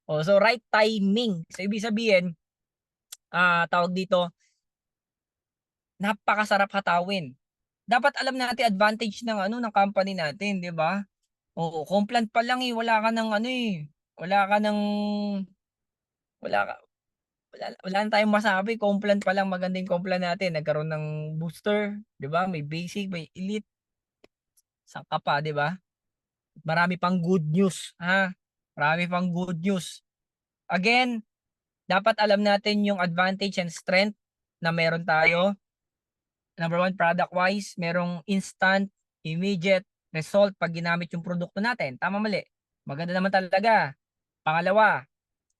So right timing. So ibig sabihin, tawag dito, napakasarap hatawin. Dapat alam natin advantage ng company natin, 'di ba? Oo, Complan pa lang wala ka ng wala ka ng wala ka wala na tayong masabi. Complan pa lang maganda yung Complan natin. Nagkaroon ng booster, 'di ba? May basic, may elite. Saan ka pa, 'di ba? Marami pang good news, ha? Marami pang good news. Again, dapat alam natin yung advantage and strength na meron tayo. Number 1, product wise, merong instant, immediate result pag ginamit yung produkto natin. Tama, mali? Maganda naman talaga. Pangalawa,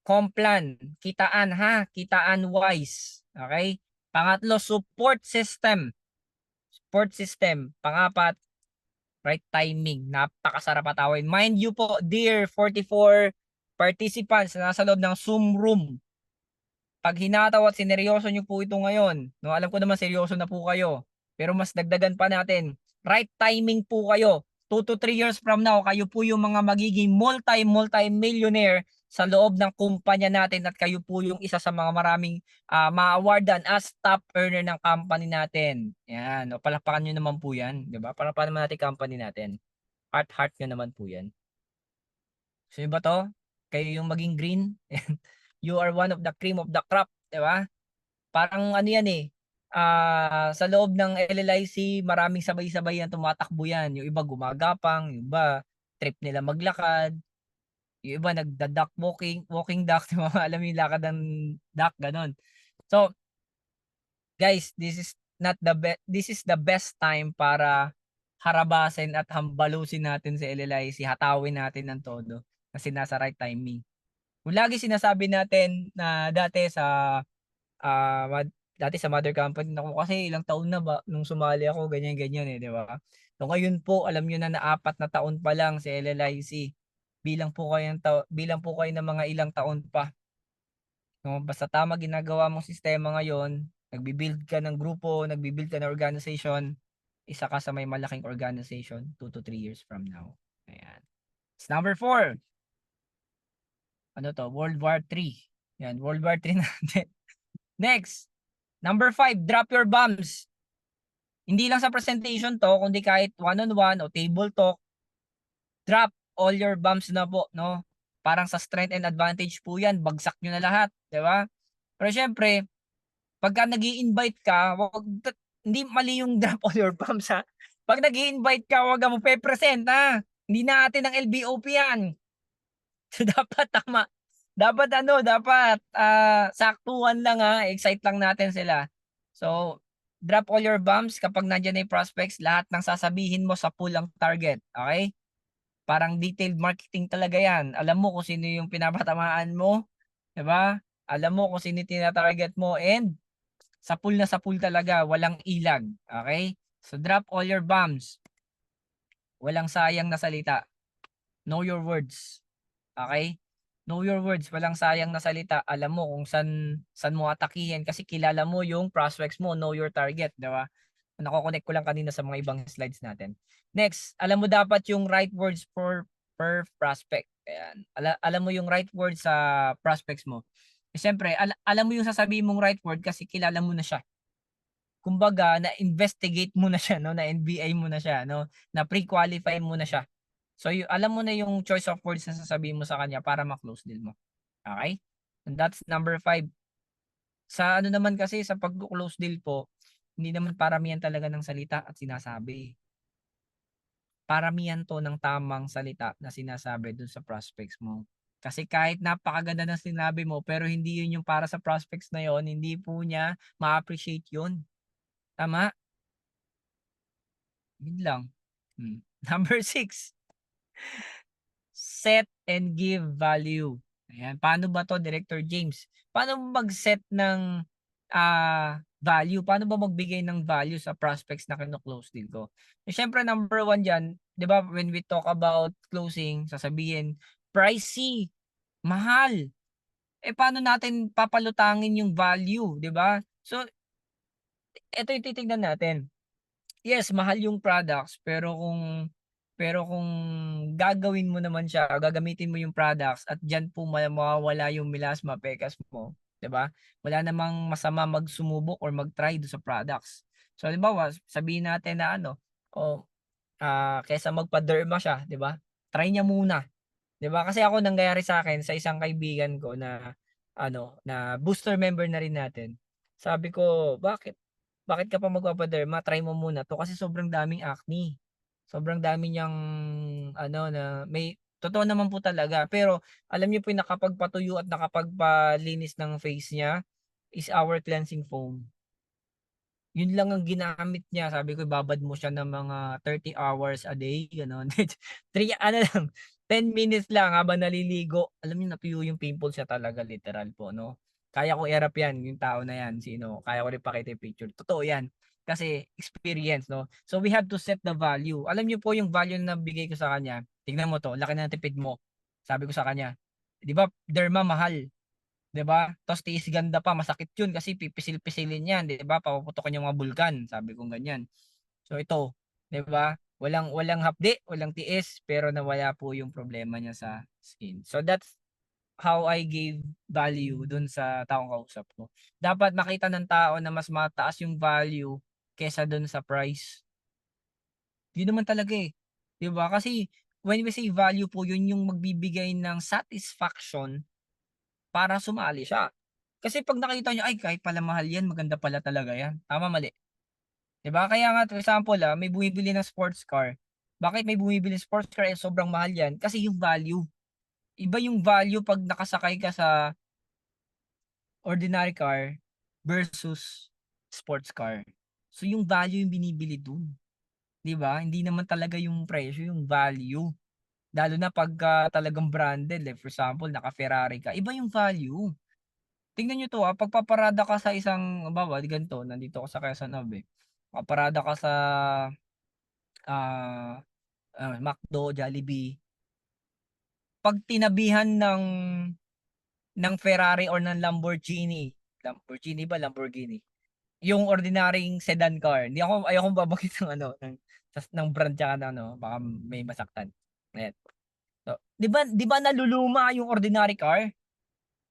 Complan, kitaan ha, kitaan wise. Okay? Pangatlo, support system. Support system. Pangapat, Right timing. Napakasarap patawin. Mind you po, dear 44 participants na nasa loob ng Zoom room. Pag hinataw at sineryoso nyo po ito ngayon, no, alam ko naman seryoso na po kayo, pero mas dagdagan pa natin. Right timing po kayo. 2 to 3 years from now, kayo po yung mga magiging multi-millionaire sa loob ng kumpanya natin at kayo po yung isa sa mga maraming ma-awardan as top earner ng company natin. Yan, no, palakpakan nyo naman po yan, di ba? Palakpakan naman natin company natin. Heart nyo naman po yan. So yun ba to? Kayo yung maging green. You are one of the cream of the crop, di ba? Parang ano yan eh. Sa loob ng LLIC, maraming sabay-sabay yan tumatakbo yan. Yung iba gumagapang, yung iba trip nila maglakad, yung iba nagda-duck walking duck, di ba? Alam mo yung lakad ng duck, ganon. So, guys, this is the best time para harabasin at hambalusin natin si LLIC, hatawin natin ng todo kasi nasa right timing. Kung lagi sinasabi natin na dati sa mother company ako kasi ilang taon na ba nung sumali ako ganyan eh, di ba? So ngayon po alam niyo na 4 na taon pa lang si LLIC. Bilang po kayo ng mga ilang taon pa. No, basta tama ginagawa mong sistema ngayon, nagbi-build ka ng grupo, nagbi-build ka ng organization, isa ka sa may malaking organization 2 to 3 years from now. Ayan. It's number 4. Ano to? World War 3. Yan, World War 3 natin. Next, number 5, drop your bombs. Hindi lang sa presentation to, kundi kahit one-on-one o table talk, drop all your bombs na po, no? Parang sa strength and advantage po yan, bagsak nyo na lahat, di ba? Pero syempre, pagka nag-i-invite ka, hindi mali yung drop all your bombs ha. Pag nag-i-invite ka, wag mo pe-present ha. Hindi natin ng LBOP yan. So dapat tama. Dapat saktuhan lang ha, excite lang natin sila. So, drop all your bombs kapag nandiyan na yung prospects, lahat ng sasabihin mo sa pool ang target, okay? Parang detailed marketing talaga yan. Alam mo kung sino yung pinapatamaan mo, 'di ba? Alam mo kung sino tina-target mo and sa pool talaga, walang ilag, okay? So drop all your bombs. Walang sayang na salita. Know your words. Okay? Know your words, walang sayang na salita. Alam mo kung san mo atakihin kasi kilala mo yung prospects mo, know your target, 'di ba? Nako-connect ko lang kanina sa mga ibang slides natin. Next, alam mo dapat yung right words per prospect. Ayan. Alam mo yung right words sa prospects mo. Siyempre, alam mo yung sasabihin mong right word kasi kilala mo na siya. Kumbaga, na-investigate mo na siya, no? Na-NBI mo na siya, no? Na pre-qualify mo na siya. So, alam mo na yung choice of words na sasabihin mo sa kanya para ma-close deal mo. Okay? And that's number 5. Sa ano naman kasi, sa pag-close deal po, hindi naman paramihan talaga ng salita at sinasabi. Paramihan to ng tamang salita na sinasabi dun sa prospects mo. Kasi kahit napakaganda ng sinabi mo, pero hindi yun yung para sa prospects na yon, hindi po niya ma-appreciate yun. Tama? Yun lang. Number 6. Set and give value. Ayan. Paano ba to, Director James? Paano mag-set ng value? Paano ba magbigay ng value sa prospects na kino-close deal ko? Siyempre, number 1 dyan, di ba, when we talk about closing, sasabihin, pricey, mahal. Paano natin papalutangin yung value, di ba? So, ito yung titignan natin. Yes, mahal yung products, pero kung gagawin mo naman siya, gagamitin mo yung products at diyan po mawawala yung milasma pekas mo, 'di ba? Wala namang masama magsumubok or mag-try do sa products. So, halimbawa, sabihin natin na kaysa magpa-derma siya, 'di ba? Try niya muna, 'di ba? Kasi ako nangyayari sa akin sa isang kaibigan ko na na booster member na rin natin. Sabi ko, bakit ka pa magpapa-derma? Try mo muna to kasi sobrang daming acne. Sobrang dami niyang na may totoo naman po talaga. Pero alam niyo po yung nakapagpatuyo at nakapagpalinis ng face niya is our cleansing foam. Yun lang ang ginamit niya. Sabi ko, babad mo siya ng mga 30 hours a day, gano'n. 10 minutes lang habang naliligo. Alam niyo, natuyo yung pimples siya talaga, literal po, no? Kaya ko i-harap yan, yung tao na yan, sino. Kaya ko rin pakita yung picture. Totoo yan. Kasi experience, no? So we have to set the value. Alam niyo po yung value na bigay ko sa kanya. Tingnan mo to, laki na ng tipid mo. Sabi ko sa kanya, 'di ba? Derma mahal, 'di ba? Tapos tiis ganda pa, masakit 'yun kasi pipisil-pisilin 'yan, 'di ba? Papuputukan yung mga bulkan, sabi ko ganyan. So ito, 'di ba? Walang walang hapdi, walang tiis, pero nawala po yung problema niya sa skin. So that's how I gave value dun sa taong kausap ko. Dapat makita ng tao na mas mataas yung value kesa dun sa price. Yun naman talaga eh. 'Di ba? Kasi when we say value po, yun yung magbibigay ng satisfaction para sumali siya. Kasi pag nakita niyo, ay kahit pala mahal yan, maganda pala talaga yan. Tama, mali. 'Di ba? Kaya nga for example, may bumibili ng sports car. Bakit may bumibili ng sports car eh sobrang mahal yan? Kasi yung value. Iba yung value pag nakasakay ka sa ordinary car versus sports car. So yung value yung binibili dun, 'di ba? Hindi naman talaga yung presyo, yung value. Lalo na pagka talagang branded, like for example, naka-Ferrari ka, iba yung value. Tingnan niyo 'to, pagpaparada ka sa isang halimbawa ganito, nandito ako sa Quezon Ave, paparada ka sa, ah, McDo, Jollibee, 'pag tinabihan ng Ferrari or ng Lamborghini, Lamborghini ba, Lamborghini? Yung ordinaryong sedan car, hindi ako ayokong babanggit ng ano, ng brand tsaka ng ano, baka may masaktan. Ayan. So, 'di ba naluluma yung ordinary car?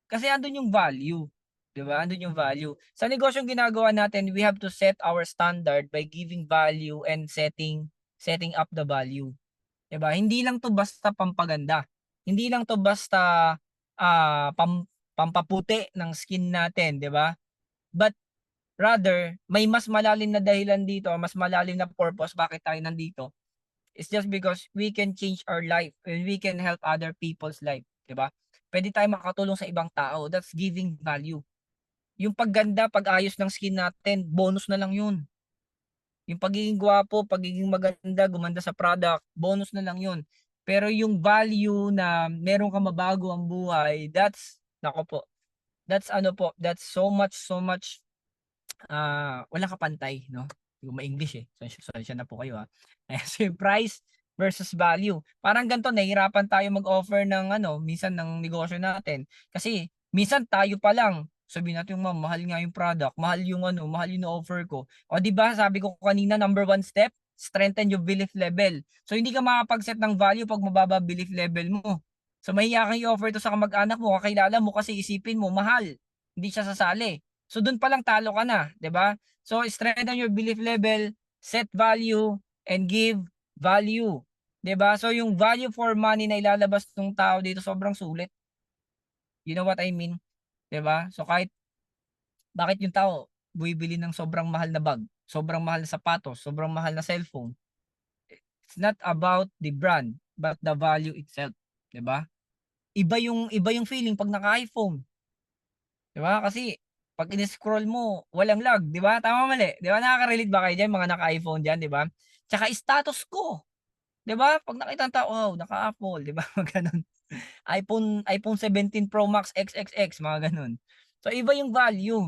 Kasi andun yung value, 'di ba? Andun yung value. Sa negosyong ginagawa natin, we have to set our standard by giving value and setting up the value, 'di ba? Hindi lang 'to basta pampaganda. Hindi lang 'to basta pampaputi ng skin natin, 'di ba? But rather, may mas malalim na dahilan dito, mas malalim na purpose bakit tayo nandito. It's just because we can change our life and we can help other people's life, 'di ba? Pwede tayong makatulong sa ibang tao. That's giving value. Yung pagganda, pag-ayos ng skin natin, bonus na lang 'yun. Yung pagiging gwapo, pagiging maganda, gumanda sa product, bonus na lang 'yun. Pero yung value na meron kang mabago ang buhay, that's nako po. That's ano po, that's so much walang kapantay 'no, hindi ko ma-English, eh. Pasensya na po kayo, Ayan, so yung price versus value. Parang ganito nahihirapan tayo mag-offer ng ano, minsan ng negosyo natin. Kasi minsan tayo pa lang, sabihin natin, "Ma'am, mahal nga yung product, mahal yung ano, mahal yung offer ko." O 'di ba sabi ko kanina number one step, strengthen your belief level. So hindi ka makakapag-set ng value 'pag mababa belief level mo. So mahiya kang i-offer 'to sa kamag-anak mo, kakilala mo kasi isipin mo mahal, hindi siya sasali. So dun palang talo ka na, 'di ba? So strengthen your belief level, set value, and give value, 'di ba? So yung value for money na ilalabas ng tao dito sobrang sulit. You know what I mean? 'Di ba? So kahit bakit yung tao bumibili ng sobrang mahal na bag, sobrang mahal na sapatos, sobrang mahal na cellphone. It's not about the brand, but the value itself, 'di ba? Iba yung feeling pag naka-iPhone. 'Di ba? Kasi 'pag ini-scroll mo walang lag, 'di ba? Tama, mali? 'Di ba nakaka-relate ba kayo diyan mga naka-iPhone diyan, 'di ba? Tsaka status ko, 'di ba? 'Pag nakita ng tao, "Wow, naka-Apple," 'di ba? Mga gano'n. iPhone 17 Pro Max XXX, mga gano'n. So iba yung value,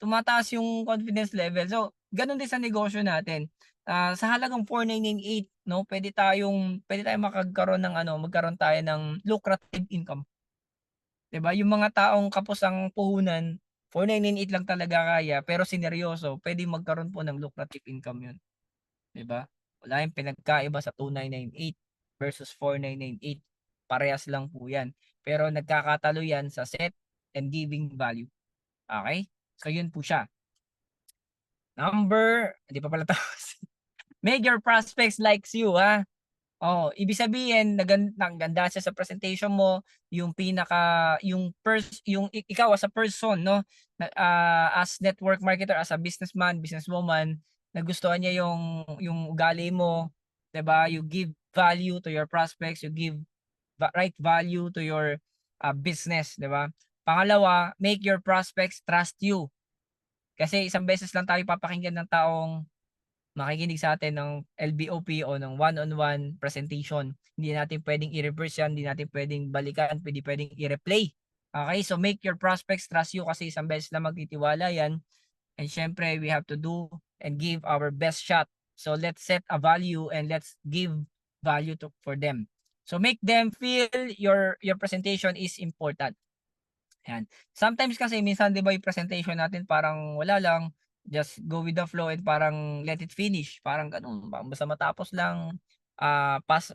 tumataas yung confidence level. So gano'n din sa negosyo natin. Sa halagang 4,998 'no, puwede tayong magkaroon tayo ng lucrative income. 'Di ba, yung mga taong kapos ang puhunan, 4,998 lang talaga kaya pero sineryoso, puwedeng magkaroon po ng lucrative income 'yun, 'di ba? Wala yung pinagkaiba sa 2,998 versus 4,998, parehas lang po 'yan. Pero nagkakatalo 'yan sa set and giving value, okey? So 'yun po siya. Hindi pa pala tapos. Make your prospects likes you, Oo, ibig sabihin naganda siya sa presentation mo, ikaw as a person 'no, as network marketer, as a businessman, businesswoman, nagustuhan niya yung ugali mo, 'di ba? You give value to your prospects, you give right value to your, business, 'di ba? Pangalawa, make your prospects trust you. Kasi isang beses lang tayo papakinggan ng taong makikinig sa atin ng LBOP o ng one-on-one presentation. Hindi natin puwedeng i-reverse 'yan, hindi natin puwedeng balikan, puwedeng i-replay. Okay, so make your prospects trust you kasi isang beses lang magtitiwala 'yan, and siyempre we have to do and give our best shot. So let's set a value and let's give value for them. So make them feel your presentation is important. Yan. Sometimes kasi minsan 'di ba yung presentation natin parang wala lang, just go with the flow and parang let it finish, parang gano'n. Basta matapos lang,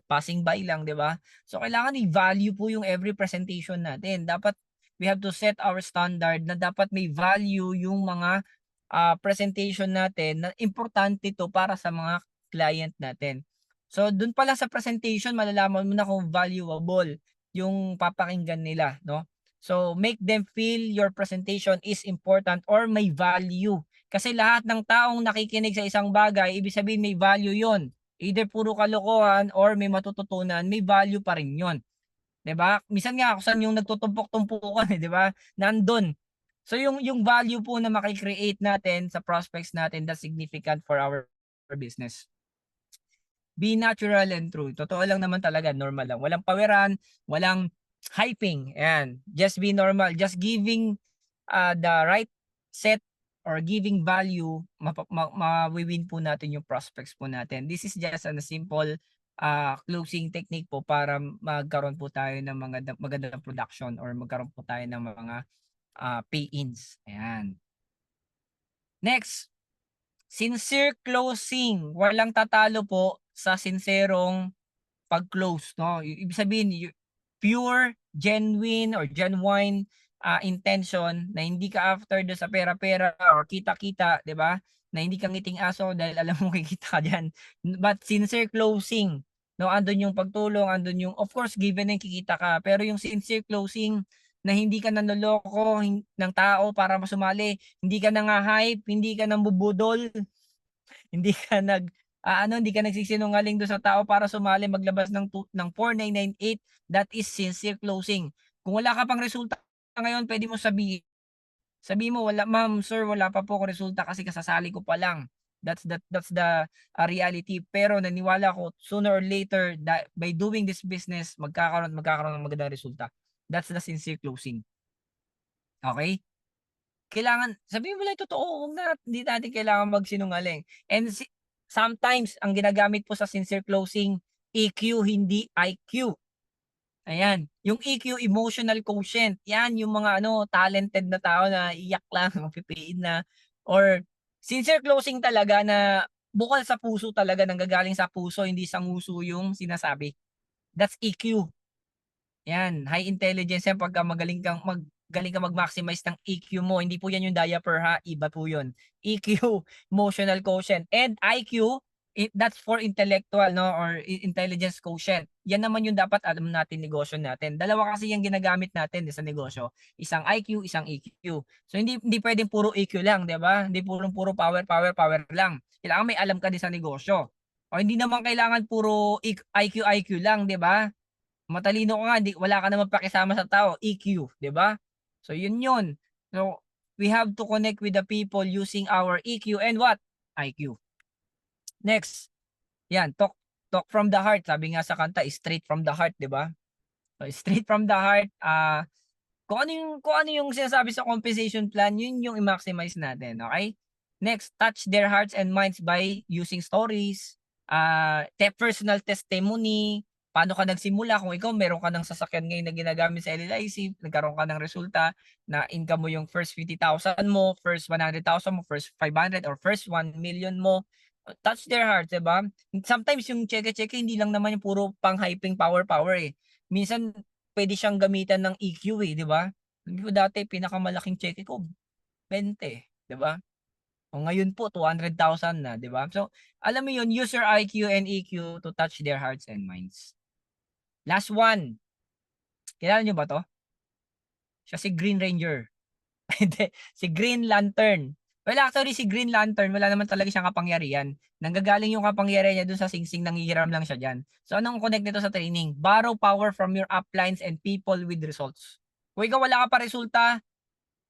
passing by lang 'di ba? So kailangan i-value po yung every presentation natin. Dapat we have to set our standard na dapat may value yung mga presentation natin na importante to para sa mga client natin. So dun pa lang sa presentation malalaman mo na kung valuable yung papakinggan nila, no? So make them feel your presentation is important or may value. Kasi lahat ng taong nakikinig sa isang bagay, ibig sabihin may value yon. Either puro kalokohan or may matututunan, may value pa rin yon. 'Di ba? Minsan nga kung saan yung nagtutumpok-tumpukan, 'di ba? Nandun. So yung value po na maki-create natin sa prospects natin that's significant for our business. Be natural and true. Totoo lang naman talaga, normal lang. Walang pawiran, walang hyping. Ayan. Just be normal. Just giving the right set or giving value, ma-win po natin yung prospects po natin. This is just a simple closing technique po para magkaroon po tayo ng mga magandang production or magkaroon po tayo ng mga pay-ins. Ayan. Next, sincere closing. Walang tatalo po sa sincerong pag-close, no? Ibig sabihin, pure, genuine, or genuine intention na hindi ka after do sa pera-pera or kita-kita, di ba? Na hindi ka ngiting aso dahil alam mo kikita ka dyan. But sincere closing, no? Andun yung pagtulong, andun yung, of course, given na kikita ka. Pero yung sincere closing na hindi ka nanoloko ng tao para masumali, hindi ka nang-hype, hindi ka nang bubudol, hindi ka hindi ka nagsisinungaling do sa tao para sumali maglabas ng 4998, that is sincere closing. Kung wala ka pang resulta ngayon, pwede mo sabihin. Sabihin mo, wala ma'am, sir, wala pa po ako resulta kasi kasasali ko pa lang. That's the reality. Pero naniwala ko sooner or later by doing this business, magkakaroon ng magandang resulta. That's the sincere closing. Okay? Kailangan sabihin mo lang yung totoo, hindi natin kailangan magsinungaling. And sometimes ang ginagamit po sa sincere closing, EQ hindi IQ. Ayan, yung EQ, emotional quotient. Yan yung mga talented na tao na iyak lang, mapipiin na, or sincere closing talaga na bukal sa puso talaga, nanggagaling sa puso, hindi sa nguso yung sinasabi. That's EQ. Yan, high intelligence yan pagka magaling kang mag-maximize ng EQ mo. Hindi po yan yung diaper ha, iba po yun. EQ, emotional quotient. And IQ, that's for intellectual, no, or intelligence quotient. Yan naman yung dapat alam natin negosyo natin. Dalawa kasi yung ginagamit natin sa negosyo. Isang IQ, isang EQ. So hindi pwedeng puro EQ lang, 'di ba? Hindi puro power lang. Kailangan may alam ka din sa negosyo. O hindi naman kailangan puro IQ lang, 'di ba? Matalino ka nga, wala ka naman pakisama sa tao, EQ, 'di ba? So yun. So we have to connect with the people using our EQ and what? IQ. Next. Yan, talk from the heart. Sabi nga sa kanta, straight from the heart, 'di ba? So straight from the heart, kung ano yung sinasabi sa compensation plan, yun yung i-maximize natin, okay? Next, touch their hearts and minds by using stories, personal testimony, paano ka nagsimula, kung ikaw meron ka ng sasakyan ngayon na ginagamit sa LLIC, nagkaroon ka ng resulta na income mo yung first 50,000 mo, first 100,000 mo, first 500 or first 1 million mo, touch their hearts, diba? Sometimes yung cheque-cheque hindi lang naman yung puro pang-hyping power eh. Minsan pwede siyang gamitan ng EQ eh, di ba? Dati pinakamalaking cheque ko 20, di ba? O ngayon po 200,000 na, di ba? So, alam mo yun, use your IQ and EQ to touch their hearts and minds. Last one. Kilala nyo ba to? Siya si Green Ranger. Hindi, si Green Lantern. Well, actually, si Green Lantern, wala naman talaga siyang kapangyarihan. Nanggagaling yung kapangyarihan niya dun sa singsing, nanghihiram lang siya dyan. So, anong connect nito sa training? Borrow power from your uplines and people with results. Kung ikaw wala ka pa resulta,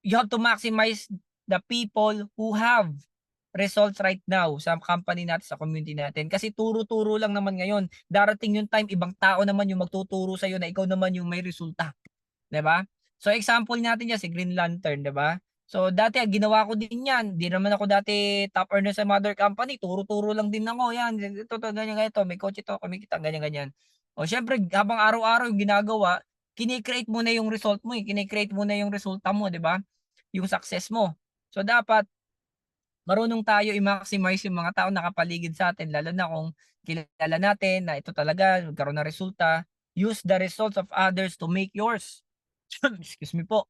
you have to maximize the people who have results right now sa company natin, sa community natin. Kasi turo-turo lang naman ngayon. Darating yung time, ibang tao naman yung magtuturo sa'yo na ikaw naman yung may resulta. 'Di ba? So example natin yan si Green Lantern, 'di ba? So dati ginawa ko din 'yan. Di naman ako dati top earner sa mother company, turo-turo lang din ako, 'yan, ito, ganyan, ganito, may kotse 'to, kumikita, ganyan, ganyan. O siyempre habang araw-araw yung ginagawa, kini-create mo na yung result mo, kini-create mo na yung resulta mo, 'di ba? Yung success mo. So dapat marunong tayo i-maximize yung mga taong nakapaligid sa atin lalo na kung kilala natin na ito talaga nagkaroon ng resulta. Use the results of others to make yours. Excuse me po.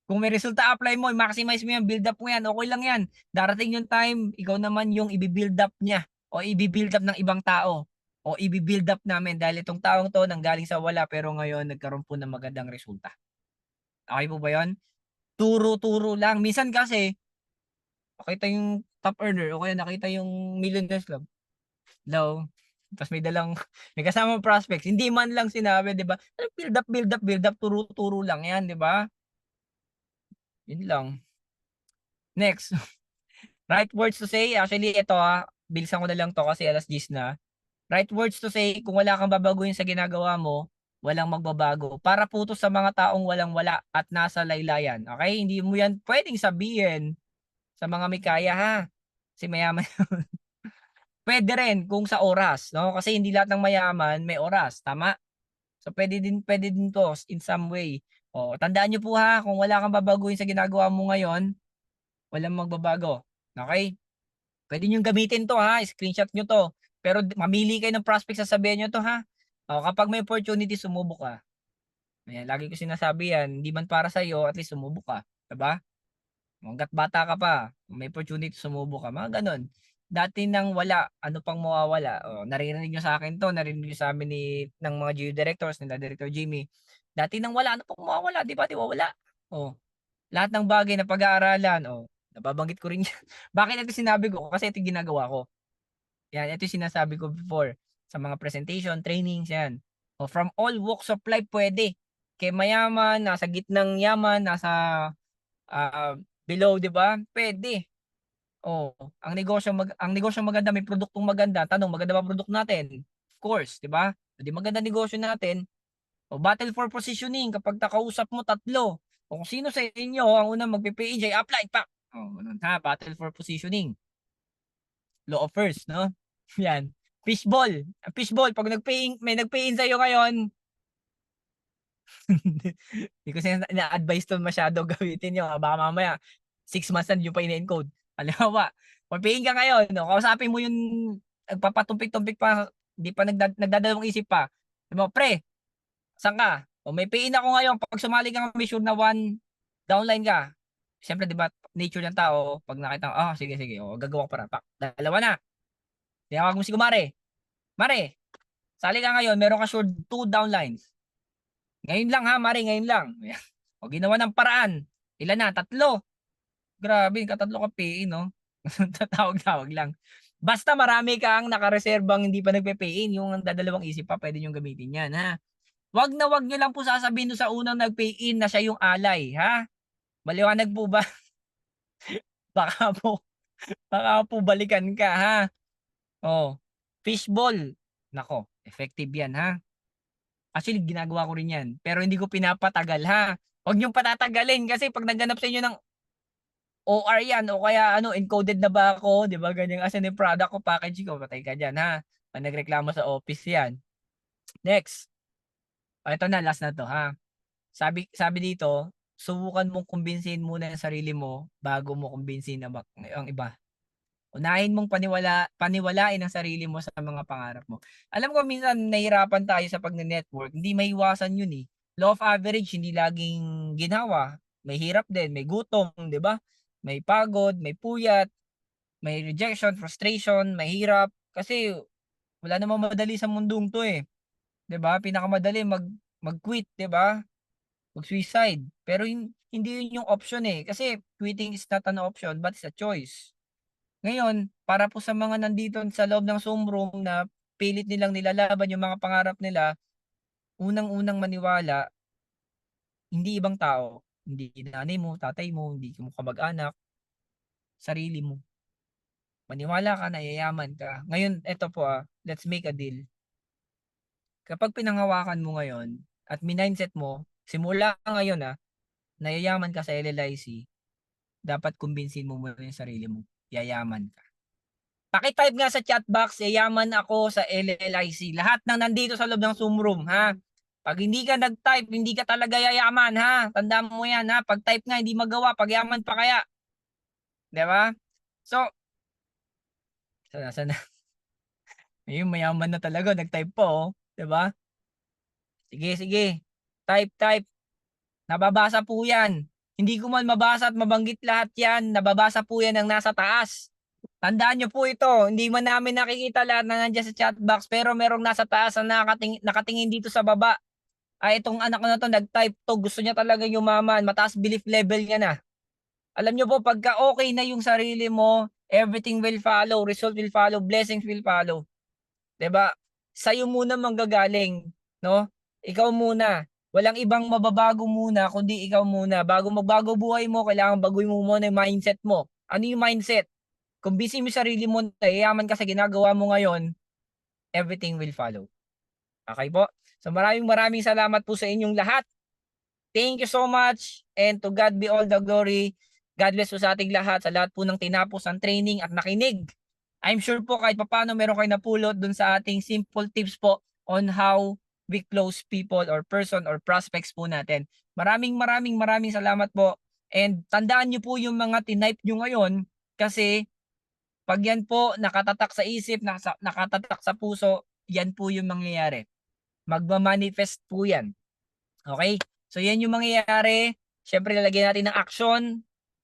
Kung may resulta, apply mo, i-maximize mo yan, build up mo yan, okay lang yan. Darating yung time, ikaw naman yung i-build up niya o i-build up ng ibang tao o i-build up namin dahil itong taong to nanggaling sa wala pero ngayon nagkaroon po ng magandang resulta. Okay po ba yun? Turo-turo lang. Minsan kasi, nakita yung top earner o kaya nakita yung Millionaires Club. Hello? Tapos may dalang, may kasamang prospects. Hindi man lang sinabi, di ba? Build up, build up, build up, turo-turo lang yan, di ba? Yun lang. Next. Right words to say. Actually, ito bilisan ko na lang to kasi alas 10 na. Right words to say, kung wala kang babaguhin sa ginagawa mo, walang magbabago. Para po to sa mga taong walang wala at nasa laylayan. Okay? Hindi mo yan pwedeng sabihin sa mga may kaya ha. Kasi mayaman. Pwede rin kung sa oras, no? Kasi hindi lahat ng mayaman may oras, tama? So pwede din to in some way. O, tandaan niyo po ha, kung wala kang babaguhin sa ginagawa mo ngayon, walang magbabago. Okay? Pwede niyong gamitin 'to ha, screenshot niyo 'to. Pero mamili kayo ng prospect sasabihan niyo 'to ha. O, kapag may opportunity sumubok ka. Ayan, lagi ko sinasabi 'yan, hindi man para sa iyo, at least sumubok ka, 'di ba? Hangga't bata ka pa, may opportunity sumubok ka, mga gano'n. Dati nang wala, ano pang mawawala? Oh, naririnig niyo sa akin 'to, narinig niyo sa amin ng mga GU directors, nila Director Jimmy. Dati nang wala, ano pang mawawala, 'di ba, 'di wala? Oh, lahat ng bagay na pag-aaralan, oh, nababanggit ko rin 'yan. Bakit ito sinabi ko? Kasi ito yung ginagawa ko. 'Yan, ito yung sinasabi ko before sa mga presentation, trainings, 'yan. Oh, from all walks of life pwede. Kay mayaman, nasa gitnang yaman, nasa below, 'di ba? Pwede. Oh, ang negosyong maganda, may produktong maganda. Tanong, maganda ba produkto natin? Of course, 'di ba? O di maganda negosyo natin. O battle for positioning kapag nakausap mo tatlo. O kung sino sa inyo ang unang magpe-PNJ, apply pa. Oh, ganun ha, battle for positioning. Law of first, no? Yan. Fishball. Fishball, pag may nag-pay in sa'yo ngayon, hindi ko ina-advise to masyado gamitin nyo. Baka mamaya, 6 months na nyo pa ina-encode. Halimbawa, pag-pay-in ka ngayon, no, kausapin mo yung nagpapatumpik-tumpik pa, hindi pa nagdadalawang isip pa. Sabi mo, pre, saan ka? O may pay-in ako ngayon, pag sumali ka may sure na 1 downline ka. Siyempre, di ba, nature ng tao, pag nakita ko, sige, sige, o, gagawa ko para. Dalawa na. Tinawag mo si Kumare. Mare, sali ka ngayon, meron ka sure 2 downlines. Ngayon lang ha, Mare, ngayon lang. O ginawa ng paraan. Ilan na? 3. Grabe, katatlo ka PA, no? Tatawag-tawag lang. Basta marami kang nakareserbang hindi pa nagpe-pay-in, yung dadalawang isip pa, pwede nyo gamitin yan, ha? Wag na wag nyo lang po sasabihin doon sa unang nag-pay-in na siya yung alay, ha? Maliwanag po ba? Baka po, baka po balikan ka, ha? Oh, fishball. Nako, effective yan, ha? Actually, ginagawa ko rin yan. Pero hindi ko pinapatagal, ha? Huwag niyong patatagalin kasi pag nagganap sa inyo ng OR yan o kaya ano, encoded na ba ako, 'di ba? Ganyan asan yung product ko, package ko, patay ka diyan, ha. Pag nagreklamo sa office 'yan. Next. Ito na, last na 'to, ha. Sabi dito, subukan mong kumbinsihin muna ang sarili mo bago mo kumbinsihin ang iba. Unahin mong paniwalain ang sarili mo sa mga pangarap mo. Alam ko minsan nahihirapan tayo sa pagne-network, hindi maiwasan 'yun eh. Law of average hindi laging ginhawa. May hirap din, may gutom, 'di ba? May pagod, may puyat, may rejection, frustration, mahirap kasi wala namang madali sa mundong 'to eh, 'di ba? Pinakamadali mag-quit, 'di ba? Mag-suicide. Pero hindi 'yun yung option eh, kasi quitting is not an option but it's a choice. Ngayon, para po sa mga nandito sa loob ng Zoom room na pilit nilang nilalaban yung mga pangarap nila, unang-unang maniwala, hindi ibang tao, hindi nanay mo, tatay mo, hindi mo kamag-anak, sarili mo. Maniwala ka na yayaman ka. Ngayon, eto po let's make a deal. Kapag pinanghawakan mo ngayon at minindset mo, simula ngayon na yayaman ka sa LLIC, dapat kumbinsin mo muna yung sarili mo. Yayaman ka. Paki-type nga sa chat box, yayaman ako sa LLIC. Lahat ng nandito sa loob ng Zoom room, ha? Pag hindi ka nag-type, hindi ka talaga yayaman, ha? Tandaan mo yan, ha? Pag type nga, hindi magawa. Pag yaman pa kaya. Di ba? So, sana. Ayun, mayaman na talaga. Nag-type po, oh. Di ba? Sige. Type. Nababasa po yan. Hindi ko man mabasa at mabanggit lahat yan. Nababasa po yan ng nasa taas. Tandaan nyo po ito. Hindi man namin nakikita lahat na nandiyan sa chat box. Pero merong nasa taas na nakatingin dito sa baba. Ay, itong anak ko na to, nag-type to. Gusto niya talaga yumaman. Mataas belief level niya na. Alam nyo po, pagka okay na yung sarili mo, everything will follow. Result will follow. Blessings will follow. 'Di ba? Sa'yo muna manggagaling, no? Ikaw muna. Walang ibang mababago muna kundi ikaw muna. Bago magbago buhay mo, kailangan baguhin mo muna yung mindset mo. Ano yung mindset? Kung busy mo yung sarili mo, yayaman ka sa ginagawa mo ngayon, everything will follow. Okay po? So maraming salamat po sa inyong lahat. Thank you so much and to God be all the glory. God bless po sa ating lahat, sa lahat po ng tinapos ang training at nakinig. I'm sure po kahit paano meron kayo napulot dun sa ating simple tips po on how we close people or person or prospects po natin. Maraming salamat po. And tandaan nyo po yung mga tinype nyo ngayon kasi pag yan po nakatatak sa isip, nakatatak sa puso, yan po yung mangyayari. Magmamanifest po yan. Okay? So yan yung mangyayari. Siyempre lalagyan natin ng action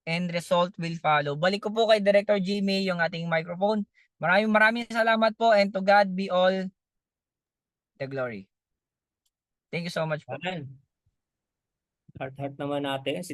and result will follow. Balik ko po kay Director Jimmy yung ating microphone. Maraming salamat po and to God be all the glory. Thank you so much po. Heart naman natin.